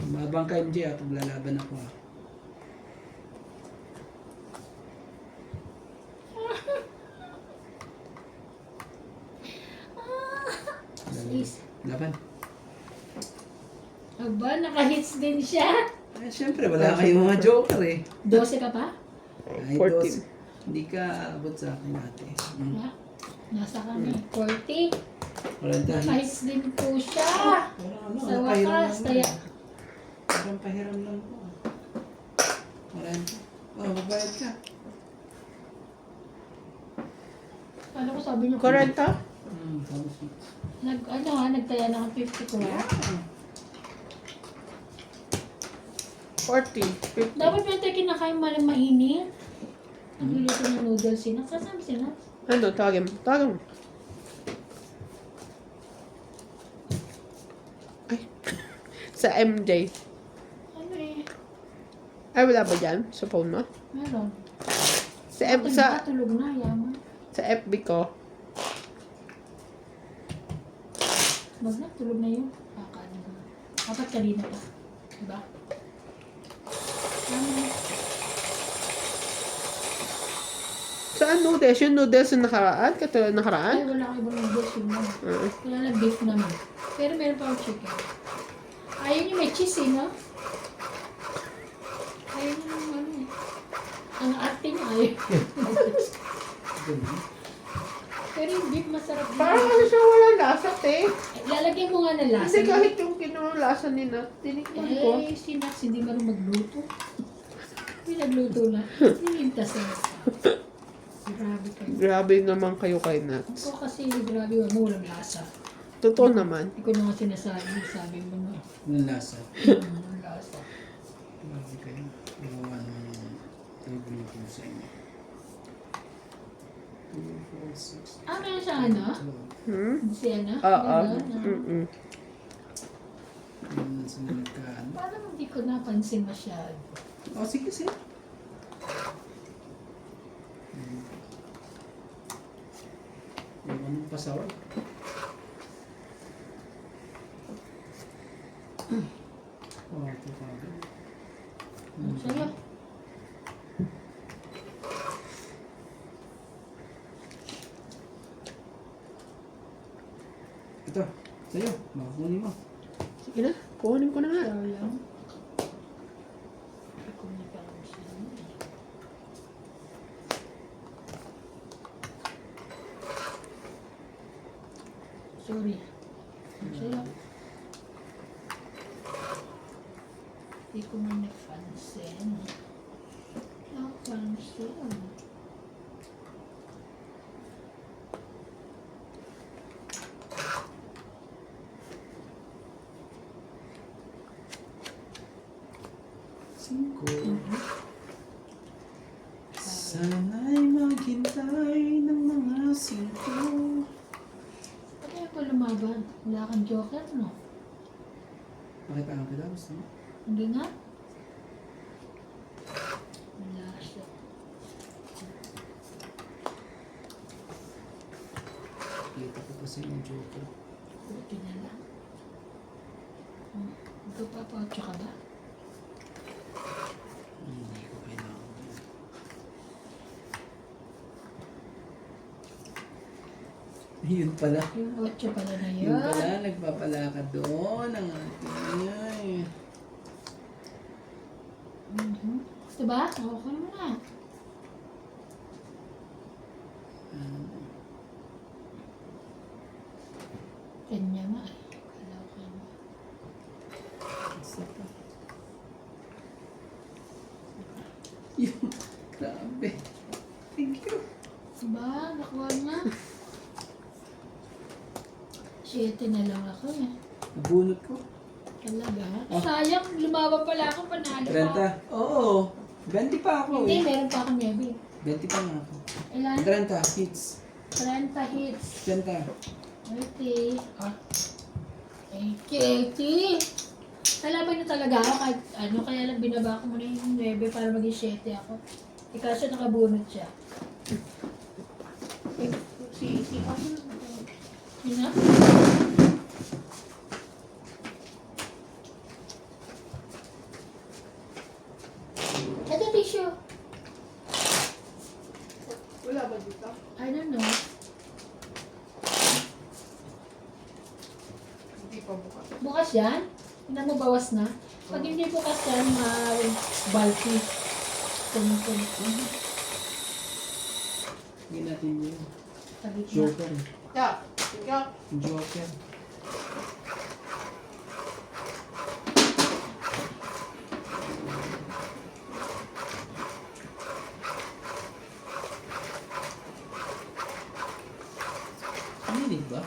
Mabang ka MJ ah. Paglalaban ako ah. Sis. Laban. Aba, naka-hits din siya. Eh, syempre, wala kayong mga joker eh. 12 ka pa? Ay, 14. dos. Hindi ka abot sa akin ate. Hmm. Ha? Nasa kami. 40. Wala dahil. Naka-hits din po siya. Parang ano, Sa ang pahiram wakas, lang kaya... mo. Parang pahiram lang po. Wala. Oh, magbayad ka. Ano ko sabi niyo? 40? Tapos Nagtaya na ako 50 ko ah. 40. 50. Dapat may tayo kinakain malang mainit. Nagluluto ng noodles si Nax. Sasama si Nax? Ano, tawagin mo. Tawagin mo. Ay. Sa MJ. Ano eh? Ay, wala ba dyan? Sa phone mo? Meron. Sa Tulog na, yaman. sa FB ko. Wag na, tulog na yun. Kakaano na. Dapat kanina pa. Diba? Ano? Saan noodles? Yung noodles na nakaraan? Katulad Ay, nakaraan? wala ka ibang noodles yun lang. Wala na beef naman. Pero meron pa akong chicken. Ayaw niyo may cheese eh, no? Ayaw niyo ng ano eh. Ang arte niya ayaw. Pero yung beef masarap din. Parang kasi siya walang lasa, te. Lalagyan mo nga ng lasa. Hindi kahit yung kinulasa ni Nat. Tinikman ko. Eh, si Nax hindi marunong magluto. Hindi nagluto na. Nilintas na. Grabe kayo. Grabe naman kayo kay Nat. Ako kasi grabe walang lasa. Totoo naman. Hindi ko na nga sinasabi. Sabi mo na. ng lasa. Walang lasa. Grabe kayo. Gawa ng nagbuluto sa inyo. 2, 4, 6, Ah, meron siya ano? 12. Si ano? Oo. Ganun, ah. Sunod ka. Ano? Parang hindi ko napansin masyado. Oh, sige, sige. Yung anong pasaway? Oh, ito pa. Ang saya. Ito, sa'yo. Makakunin mo. Sige na. Kuhanin ko na nga. Sayang. Hindi ko napansin. Sorry. Ang saya. Hindi ko man napansin. Napansin. Singko. Sana'y maghintay ng mga 5. Kaya pa lumaban. Wala kang joker, no? Pakita ang kita, gusto mo? Hindi nga. Wala siya. kasi yung joker. Buti na lang. Ito pa, 8 ka ba? Hindi ko kailangan. Yun pala. Yung 8 pala na Yun yun. pala, nagpapalakad doon ang ating ay. Diba? Okay mo na. Kanya nga eh. Kalaw ka mo. Isa pa. Yun. Grabe. Thank you. Diba? Nakuha na. 7 na lang ako eh. Nabunot ko. Talaga? Ah. Sayang, lumaban pala ako, panalo pa. 30. Oo. 20 pa ako Hindi, eh. meron pa akong 9. 20 pa nga ako. Ilan? 30 hits. 30 hits. 30. 80. Ah. 80. Kalaban niyo talaga ako kahit ano, kaya lang binaba ko muna yung 9 para maging 7 ako. Eh kaso nakabunot siya. Eh, si ako. Yun na? Ito tissue. Wala ba dito? I don't know. Hindi pa bukas. Bukas yan? Tingnan mo bawas na? Pag hindi bukas yan, bulky. Tumutun. Hindi natin yun. Sabi ko na. Joker. Yeah. Ikaw. Joker. Hindi ba?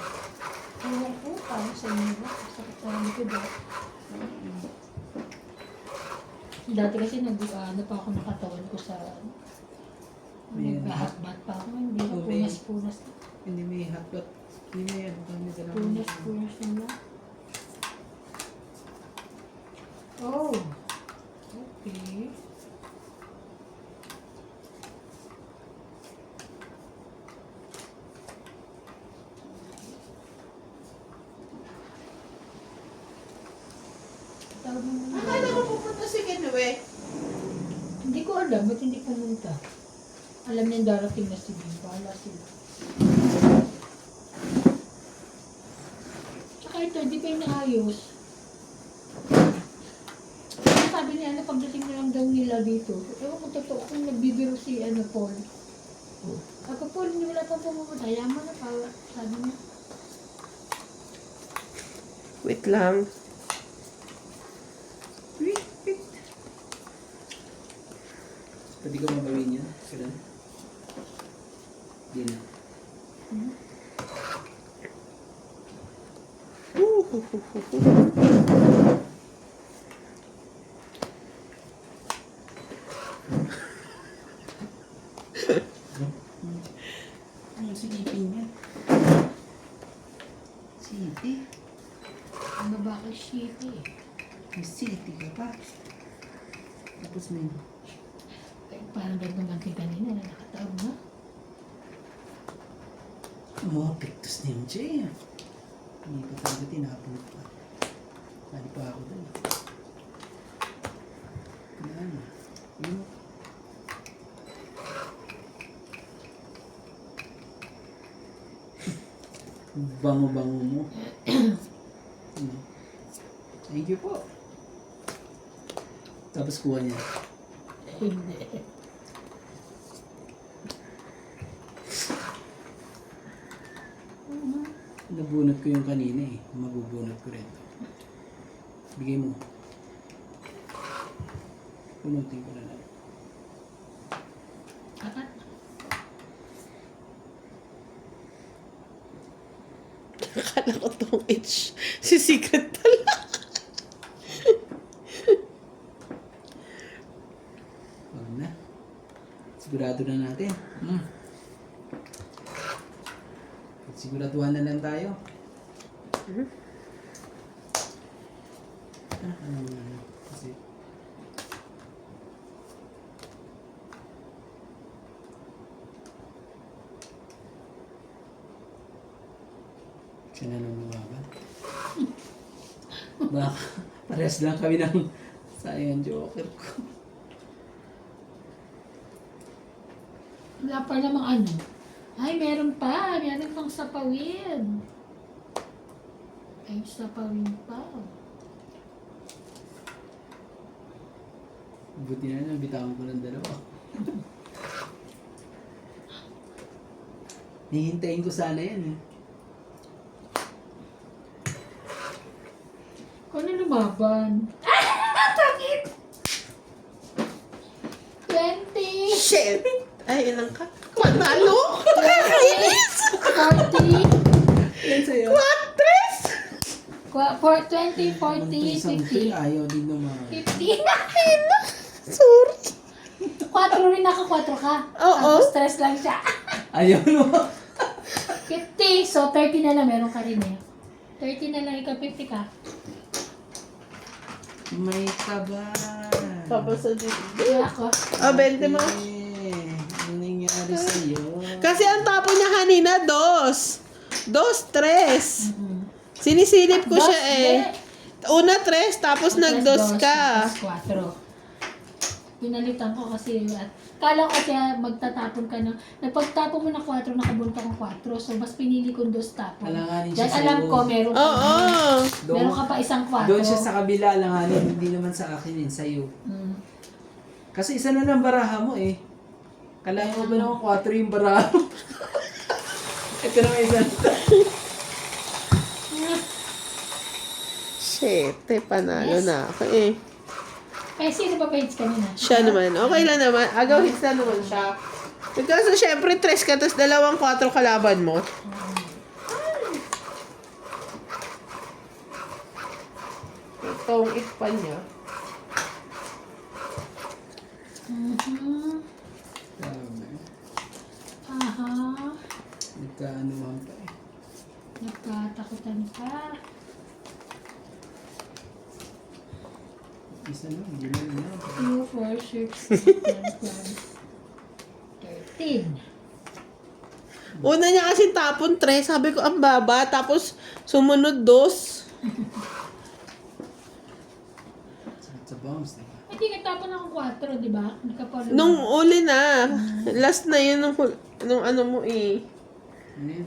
Ewan ko, paano sa inyo ba? Sakit sa likod ba? Dati kasi ano pa ako nakatawan ko sa May nagbahat-bat pa ako. Hindi ko Oh, may- punas-punas. Hindi may hotdog. Hindi may ano kami dalawa. Punas-punas na lang. Oh. Okay. Tawag mo na. Akala ko pupunta si Kenwe. Hindi ko alam, ba't hindi pumunta? Alam niya darating na si Bing, bahala sila. Tsaka ito, hindi pa yung naayos. Sabi niya, ano, pagdating na lang daw nila dito. Ewan ko totoo kung nagbibiro si Paul. Ako, Paul, hindi wala pa pumunta. Yaman na pa, sabi niya. Wait lang. Wait, wait. Pwede ko mabawin yan. Kailan? Hindi na. Ano silipin niya? City? Ano ba kay Shitty? May city ka pa. Tapos may... Ay, parang ganda natin kanina na nakataon na. Mga pictus ni MJ. Hindi ko talaga tinapon pa. Lali pa ako dun. Yan. Yun. Bango-bango mo. Thank you po. Tapos kuha niya. Hindi. Nabunot ko yung kanina eh. Mabubunot ko rin. Bigay mo. Punutin ko na lang. Akat. Akala ko tong itch. Si Secret pala. Wag na. Sigurado na natin. Siguraduhan na lang tayo. Kasi Pinanungawa ba? Baka parehas lang kami ng sayang joker ko. Wala pa namang ano. Ay, meron pa. Meron pang sapawid. Ay, sapawid pa. Buti na lang, bitawan ko ng dalawa. Hihintayin ko sana yan eh. Kung ano lumaban? Ah! Takit! 20! Shit! Ay, ilang ka? Panalo? Nakakainis! 40! Yan sa'yo. Quatres! 20, 40, 50. Ayaw din naman. 50! Sorry. 4 rin naka-4 ka. Oo. Tapos stress lang siya. Ayaw naman. 50. So, 30 na lang. Meron ka rin eh. 30 na lang. Ikaw 50 ka. May kaba. Tapos sa dito. Kaya ako. 20 mo. Ano nangyari sa'yo? Kasi ang tapo niya kanina, 2. 3. Sinisilip ko siya eh. Una 3, tapos nag-2 ka. Tapos 4. Pinalitan ko kasi at kala ko kasi magtatapon ka ng napagtapon mo ng 4, nakabunta kong 4. So, mas pinili kong 2 tapon. Alanganin siya Dahil sa'yo. alam ko, meron ka, Oo. meron ka pa isang 4. Doon siya sa kabila, alanganin. Hindi naman sa akin yun, sa'yo. Mm. Kasi isa na ng baraha mo eh. Kalahin mo ba naman 4 yung baraha mo? Ito naman isa. Shit, panalo na ako eh. Eh, sino ba page kanina? Siya naman. Okay lang naman. Agaw hits na naman siya. Kasi syempre 3 ka, tapos 2 4 kalaban mo. Itong ikpa niya. Mhm. Grabe. Aha. Nagkaanuhan pa eh. Nagkatakutan ka. Isa na, hindi na lang. 2, 4, 6, 13. Una niya kasi tapon 3. Sabi ko, ang baba. Tapos sumunod 2. Sakit sa bombs, diba? Hindi katapon ako 4, di ba? Nagkapalo. Nung uli na. Last na yun nung ano mo eh. Ano yun?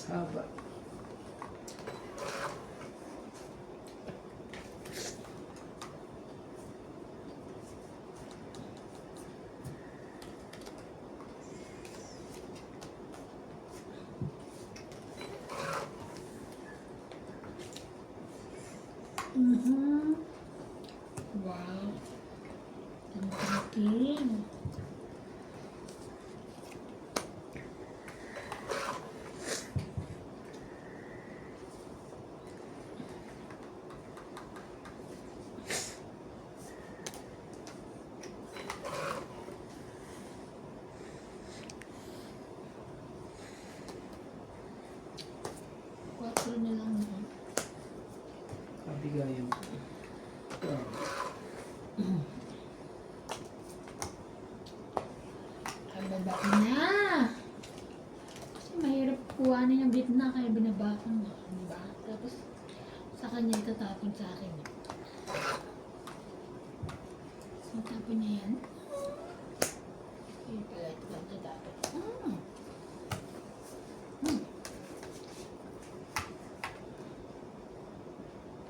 Haba. Mhm. Wow. Ang taking. Quatro na lang yun. Kabigayan ko. Wow. Ang baba na. Kasi mahirap kuhanin yung bitna kaya binabakon mo. Diba? Tapos sa kanya itatapon sa akin. So, tapon niya yan. Ayun pala, ito lang tatapon.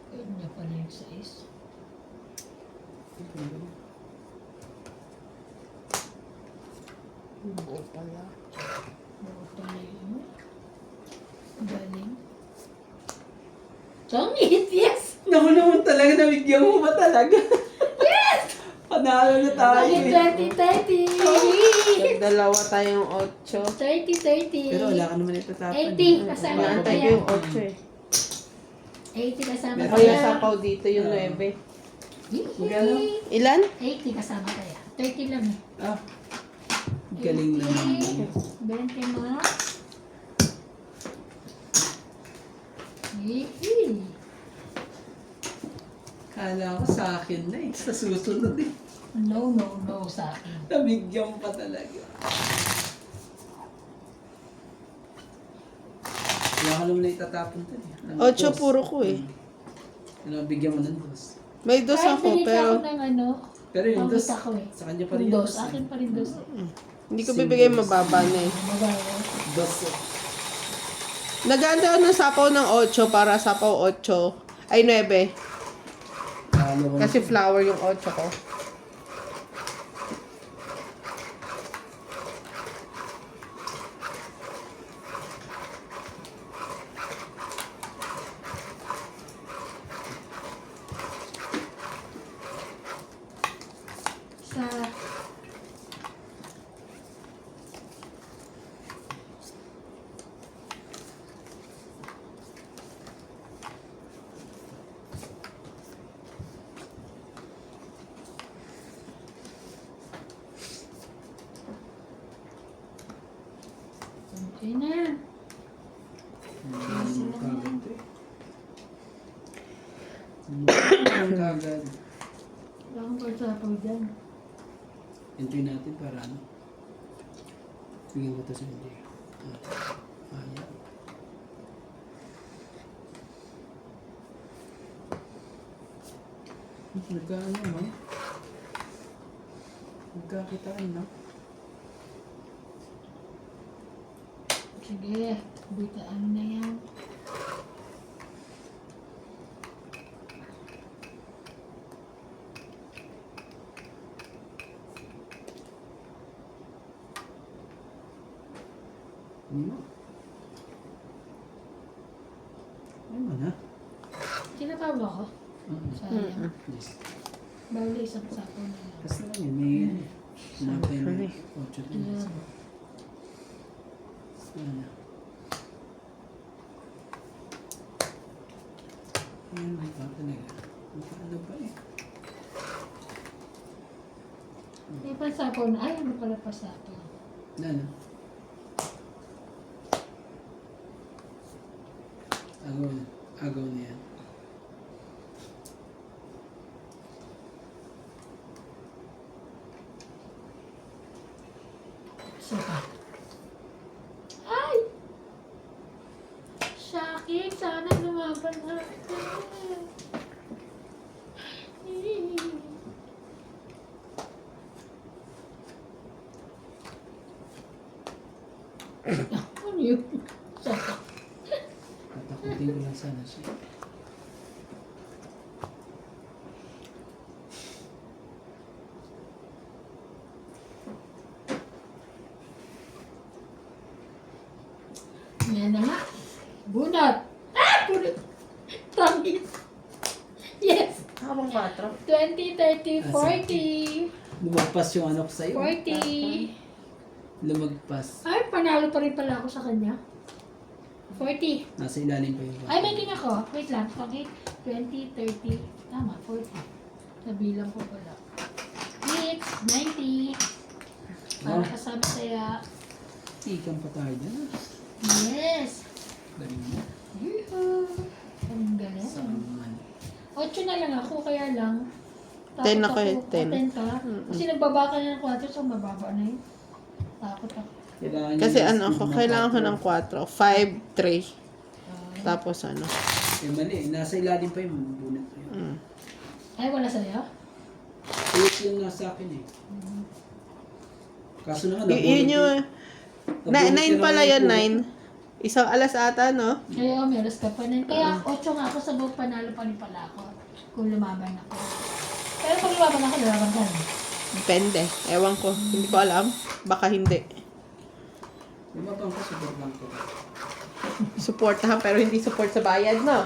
Ayun niya pala yung size. Buo pala. Oo pala yun. Galing. Tongit, yes! Naku naman talaga, nabigyan mo ba talaga? Yes! Panalo na tayo Bakit eh. 20-30? Dalawa tayong 8. 30-30. Pero wala ka naman itatapan. 80 kasama Inaantay ko kaya. yung 8 eh. 80 kasama Meron Kaya kaya. sapaw dito yung 9. Magkano? Ilan? 80 kasama kaya. 30 lang eh. Ah, galing naman. 20 mo. Hihi. Kala ko sa akin na eh. Sa susunod eh. No, no, no sa akin. Nabigyan pa talaga. Wala ka naman na itatapon to eh. 8 puro ko eh. Nabigyan mo ng dos. May 2 Kahit ako, binili pero ako ng ano, Pero yung dos, pamita ko eh. sa kanya pa rin Yung yung dos, dos. akin pa rin dos. hindi ko bibigay mababa na eh. Mababa. Dos. Naganda ako ng sapaw ng 8 para sapaw 8. Ay, 9. Ano ko Kasi flower yung 8 ko. Sa okay na. kagad to eh. Ang kagad. Wala akong pagsapaw dyan. Entry natin para ano. Bigyan ko to sa hindi. Ayan. Nagkaano mo? Nagkakitaan na. Sige, bitaan na yan. Ano mo? Ano mo na? Kinatawag ako. Sayang. Yes. Bawal isang sapaw na lang. Kasi lang yun, may natin na 8 din. Yeah. Ano? Ayan, may pa talaga. Ano ba eh? May pansapaw na. Ay, ano pala pansapaw? Ano? Agaw na yan. Saka. Ay! Shocking! Sana lumaban na. Ano yun? Saka. Tatakutin ko lang sana siya. Yan na nga. Bunot! Ah! Bunot! Tangin! Yes! Habang 4. 20, 30, 40. Lumagpas yung ano ko sa'yo. 40. Lumagpas. Ay, panalo pa rin pala ako sa kanya. 40. Nasa ilalim pa yung Ay, may king ako. Wait lang. Okay. 20, 30. Tama, 40. Nabilang ko pala. 6, 90. Para Oh. kasama saya. Ikang pa tayo dyan. Yes. Galing mo. Yoo-hoo. Ang galing. Saan man. 8 na lang ako, kaya lang. 10 ako eh, 10. 10 ka. Kasi nagbaba ka na ng 4, so mababa na yun. Takot ako. Kailangan Kasi niya ano yung ako, speed kailangan ko ng ng 4. 5, 3. Tapos ano. Eh mali, nasa ilalim pa yung bunot ko yun. Mm. Ay, wala sa'yo? Ulit yung nasa akin eh. Kaso naman, Yun yung... nabunot 9 pala naman yun, yung 9. Isang alas ata, no? Kaya meron ka pa na. Kaya 8 nga ako sa buong panalo pa rin pala ako. Kung lumaban ako. Pero pag lumaban ako, lumaban ka rin. Depende. Ewan ko. Hindi ko alam. Baka hindi. Lumabang ka, super lang ko. Supportahan pero hindi support sa bayad, no?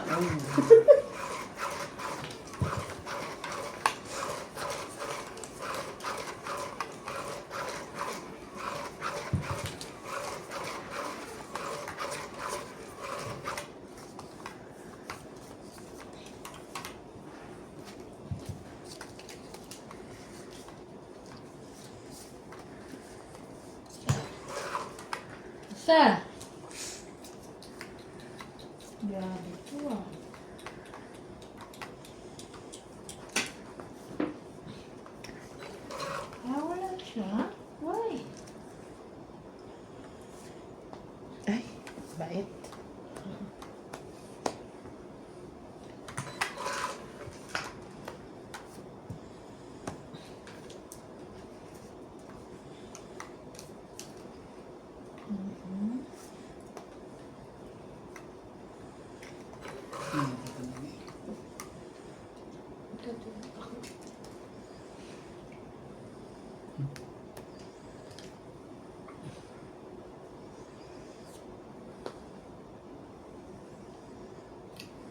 Sa? Grabe ito ah. pait.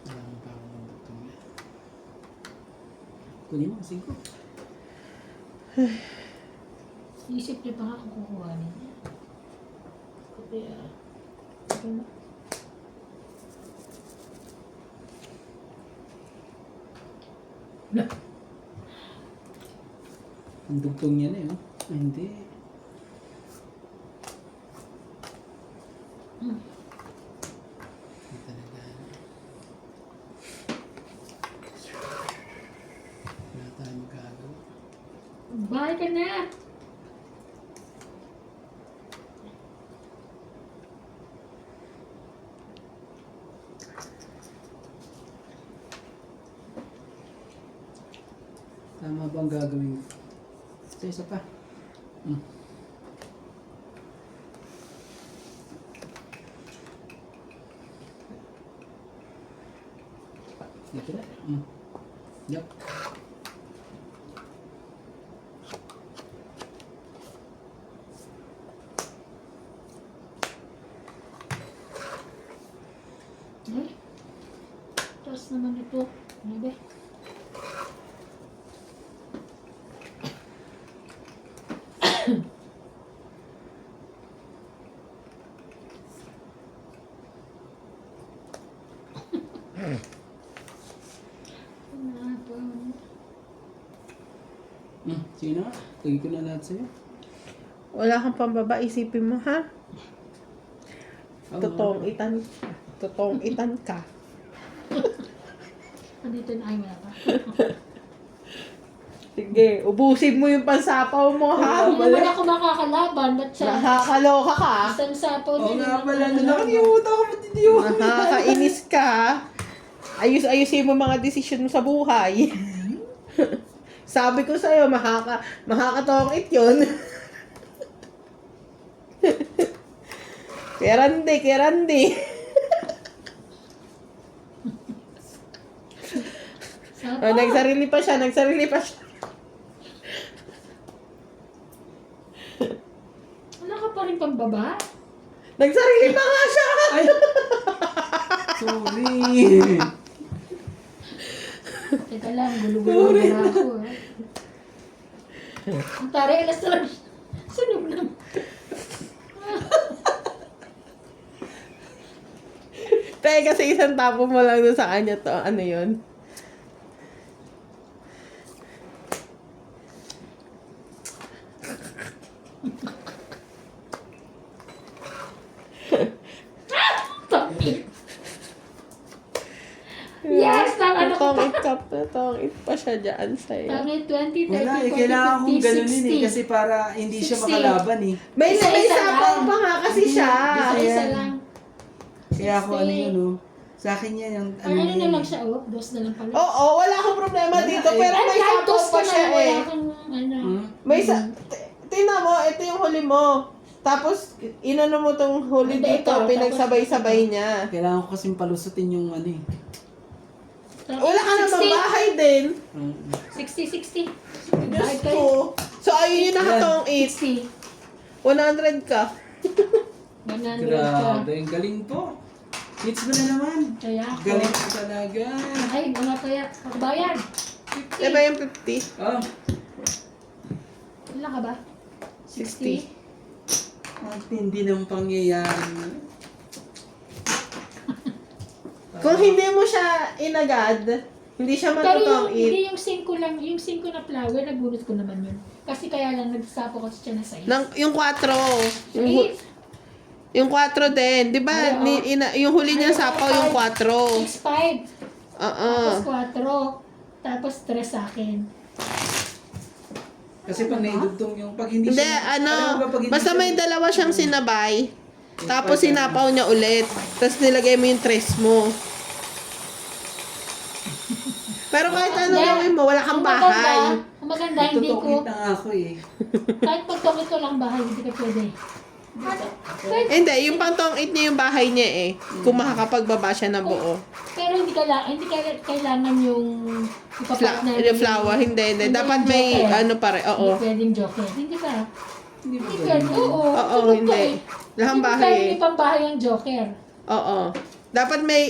Wala pa akong dugtong niya. Kunin mo, 5. Isip niyo pa nga kung kukuhanin niya. Kaya, ano? Ang dugtong niya na yun. Ay, hindi. Hindi talaga. Wala tayong magagawa. Bahay ka na! Tama ba ang gagawin ko? Isa pa. Dito na. Yup. Ay, taas naman ito. Ano ba? Sige na nga. Tagay ko na lahat sa'yo. Wala kang pambaba, isipin mo ha? Oo, Totoong itan ka. Andito na ay wala pa. Sige, ubusin mo yung pansapaw mo ha? Hindi naman ako makakalaban. Ba't siya? Nakakaloka ka. Isang sapaw Oo din. nga naman pala. talaga. Nakalimutan ko pati diyo. Nakakainis ka ha? Ayusin mo mga desisyon mo sa buhay. Sabi ko sa'yo, makakatongit yun. Kerandi. Sapaw. Oh, nagsarili pa siya. Wala ka pa rin pambaba? Nagsarili pa nga siya! Ay! Sorry! Teka lang, gulo-gulo na ako. Ang taray, alas na lang. Sunog na. Tay, kasi isang tapo mo lang doon sa kanya to. Ano yun? Tangit. Yes! Ano ko pa? Natongit pa siya dyan sa'yo. Tangit, 20, 30, Wala eh. 40, Kailangan kong 50, ganunin eh. 60. Kasi para hindi siya 60. makalaban eh. May Isa-isa sapaw lang. pa nga kasi siya. Isa lang. Kaya ako ano yun oh. Sa akin yan yung Ano na yun lang eh. siya, oh. Dos na lang pala. Oo, wala akong problema Wala dito. eh. Pero may Ay, sapaw dos pa ka siya na, wala eh. kang, ano. May tingnan mo, ito yung huli mo. Tapos, inano mo tong huli Hindi, dito, ito, pinagsabay-sabay niya. Kailangan ko kasing palusutin yung ano eh. Wala ka namang bahay din. 60. Diyos Bakit ko. kayo? So, ayun yung nakatong 60. 100 ka. 100 ka. Grabe, ang galing po. Hits mo na naman. Kaya ako. Galing po talaga. Ay, ano kaya? Pagbayan. Diba yung 50? Oh, Ilan ka ba? 60. ang tindi ng pangyayari mo. Kung hindi mo siya inagad, hindi siya Pero matutong hindi yung 5 lang, yung 5 na flower, nabunot ko naman yun. Kasi kaya lang, nagsapo kasi siya na size. Yung 4. Yung 4 din. Di ba? Ay, Yung huli niya sapaw yung 4. 6'5". Oo. Tapos 4. Tapos 3 sa akin. Kasi pag naidugtong yung, pag hindi Hindi, siya, alam mo ba, pag hindi basta siya- may dalawa siyang sinabay. Tapos sinapaw niya ulit. Tapos nilagay mo yung tres mo. Pero kahit ano gawin mo, wala kang bahay. Ang maganda, hindi Tutukit ko, na nga ako eh. kahit pagtokit ko lang bahay, hindi ka pwede. Hindi, yung pang-tong-it niya yung bahay niya eh. Kung makakapagbaba siya ng buo. Pero hindi kailangan yung Yung flower, hindi. Dapat may joker. ano pare, Hindi oo. pwedeng joker. Hindi ba? Hindi ba Hindi ganun? pwede. Oo. Oo, tulog ka hindi. eh. Lahang Hindi bahay pwede eh. ipambahay ang joker. Oo. Dapat may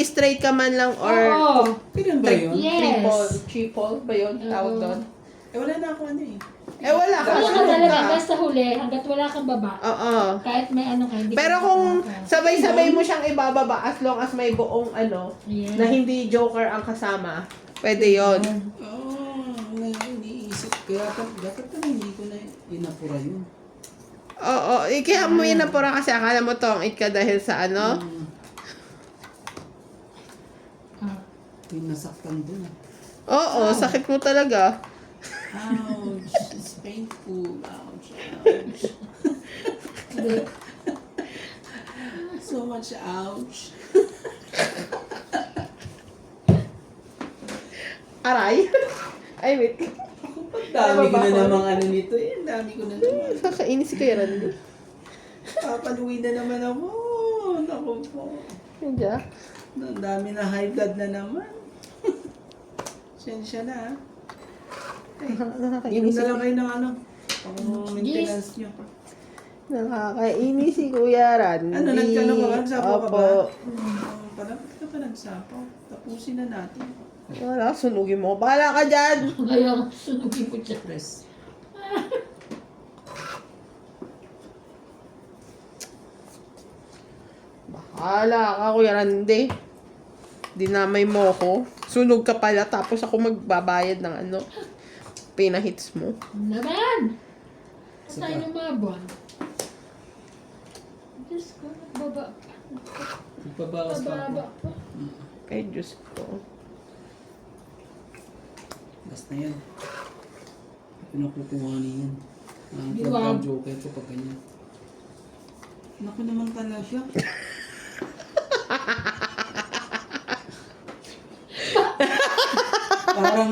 straight ka man lang or Oo. Ganun ba yun? Yes. triple ba yun tawag doon? Eh, wala na ako ano eh. Eh wala ka. Wala ka sunod talaga ka. hanggang sa huli, hanggat wala kang baba. Oo. Kahit may ano ka, hindi Pero ka kung makaka- sabay-sabay mo siyang ibababa as long as may buong ano, Yes. na hindi joker ang kasama, pwede yon. Oo, wala iniisip. Kaya dapat pala hindi ko na inapura yun. Oo, kaya mo yun na pura kasi akala mo tong-it ka dahil sa ano. Ah. Yung nasaktan dun ah. Oo, sakit mo talaga. Ouch, it's painful. Ouch, ouch. Hindi. So much ouch. Aray. Ay, wait. Ang dami ko na namang ano nito eh. Ang dami ko na naman. Kakainis si Kuya Randy. Papaluin na naman ako. Naku po. Yan dyan. Ang dami na high blood na naman. Sensya na ah. Inom Nakakainis na si lang kayo ng ano. Pang maintenance nyo. Nakakainis si Kuya Randy. Ano, nagkano ka? Nagsapaw ka ba? Opo. Ba't ka pa nagsapaw? Tapusin na natin. Wala, sunugin mo. Bahala ka dyan. Kaya sunugin ko siya. Press. Bahala ka, Kuya Randy. Dinamay mo ako. Sunog ka pala, tapos ako magbabayad ng ano, pinahits mo. Naman! Isa Tayo pa. ng mga buwan. Diyos ko, nagbaba pa. Magpabawas pa ako. Nababa pa. Ay, Diyos ko. Last na yan. Pinakukuha niyan. Ang Di ba? joker ko pag ganyan. Naku naman pala siya. Parang...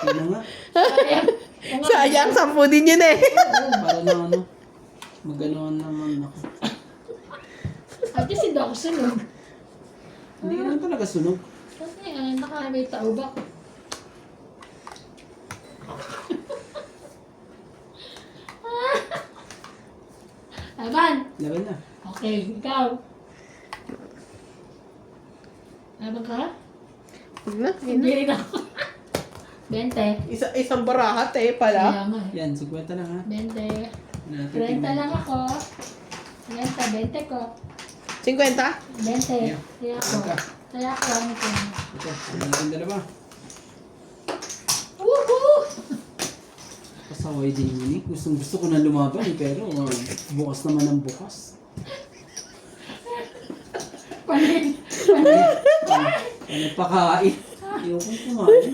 Ano nga? Sayang. Oo nga. Sayang, 10 din yun eh. Parang na ano. Maganoan naman ako. At least hindi ako sunog. Hindi naman talaga sunog. Kasi may taubak. Laban! Laban na. Okay, ikaw. Laban ka? Huwag na, yun Hindi na. rin ako. 20. Isang barahat eh pala. Kaya nga eh. Yan, 50 lang ha. 20. 30 Natin lang ako. 30, 20 ko. 50? 20. Yeah. Kaya ako. Ika. Kaya ako. Ano ko? Ito, ano natin dalawa. Woohoo! Pasaway din yun eh. Gusto ko na lumaban eh, pero bukas naman ang bukas. Panin. Ano pakain? Ayokong kumain.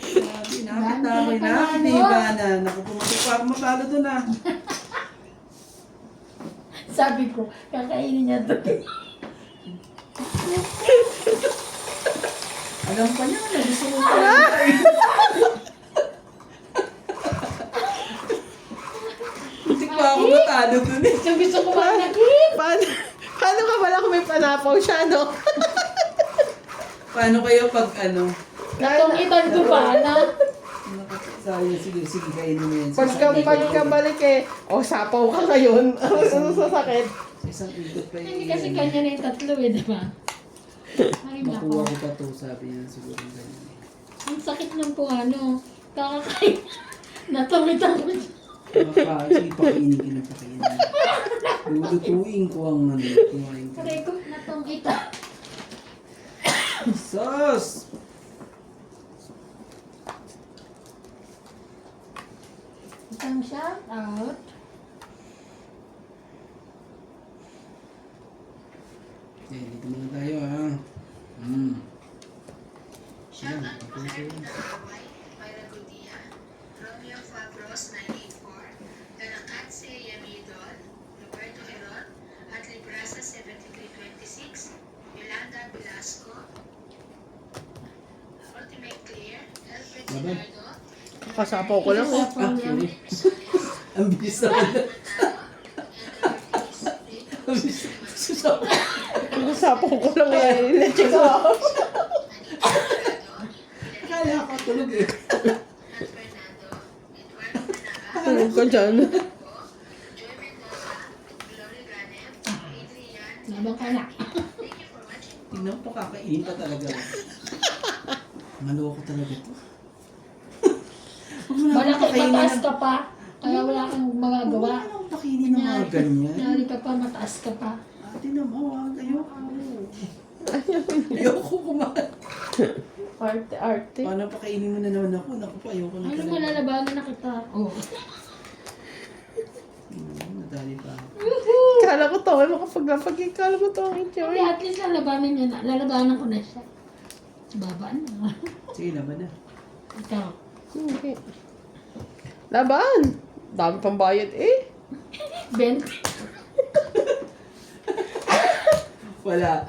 Grabe, nakapit na ako. Nakapit na iba na. Naku, pumatok pa ako matalo doon ah. Sabi ko, kakainin niya to. Alam pa niya na gusto ko kumain. Hindi pa ako matalo doon eh. Gusto ko manakit. Paano ka pala kung may panapaw siya, no? Paano kayo pag ano? Natungitan ko pa na. Sabi niya, sige, kainin mo yan. Pagkabalik eh, sapaw ka ngayon. Ano sa sakit? Isang ikot pa yun. Hindi kasi kanya na yung tatlo eh, di ba? Ay, Makuha nako. ko pa to, sabi niya siguro ganyan eh. Ang sakit ng po ano. Kakakain. Natungitan ko siya. Sige, pakainin ka ng pakainin. Lulutuin ko ang ano, kumain ka. Sabi ko, natungitan. Sus! Isang shout out. Eh, dito muna tayo ha. Yan, tapos yun. Romeo Fabros 984, Ganakatse Yamidon, Kakasapaw ko lang. Kasapaw lang. Ang bilis naman. Ang bilis. Susapaw. Kakasapaw ko lang eh. Let's go. Akala ko tulog eh. Tulog ka dyan. Labang ka na. Tingnan mo, kakainin pa talaga. Maloko talaga ito. Malaki mataas ka pa. Kaya wala kang magagawa. Wala akong pakainin ng mga ganyan. Nari ka pa, mataas ka pa. Ate naman, ayoko. Ayoko kumain. Arte. Paano pakainin mo na naman ako? Naku po, ayoko na Ano ba, lalabanan na kita? Oo. Nadali pa ako. Kala ko to, ay makapaglapag yung kala ko to ang Hindi, enjoy. at least lalabanan niya na. Lalabanan ko na siya. Baba na. Sige, laban na. Ikaw. Okay. Laban! Dami pang bayad eh. Ben, Wala.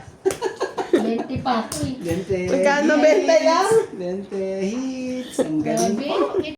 20 pa ako eh. Lente Magkano benta yan? Lente hits. Ang galing. Grabe.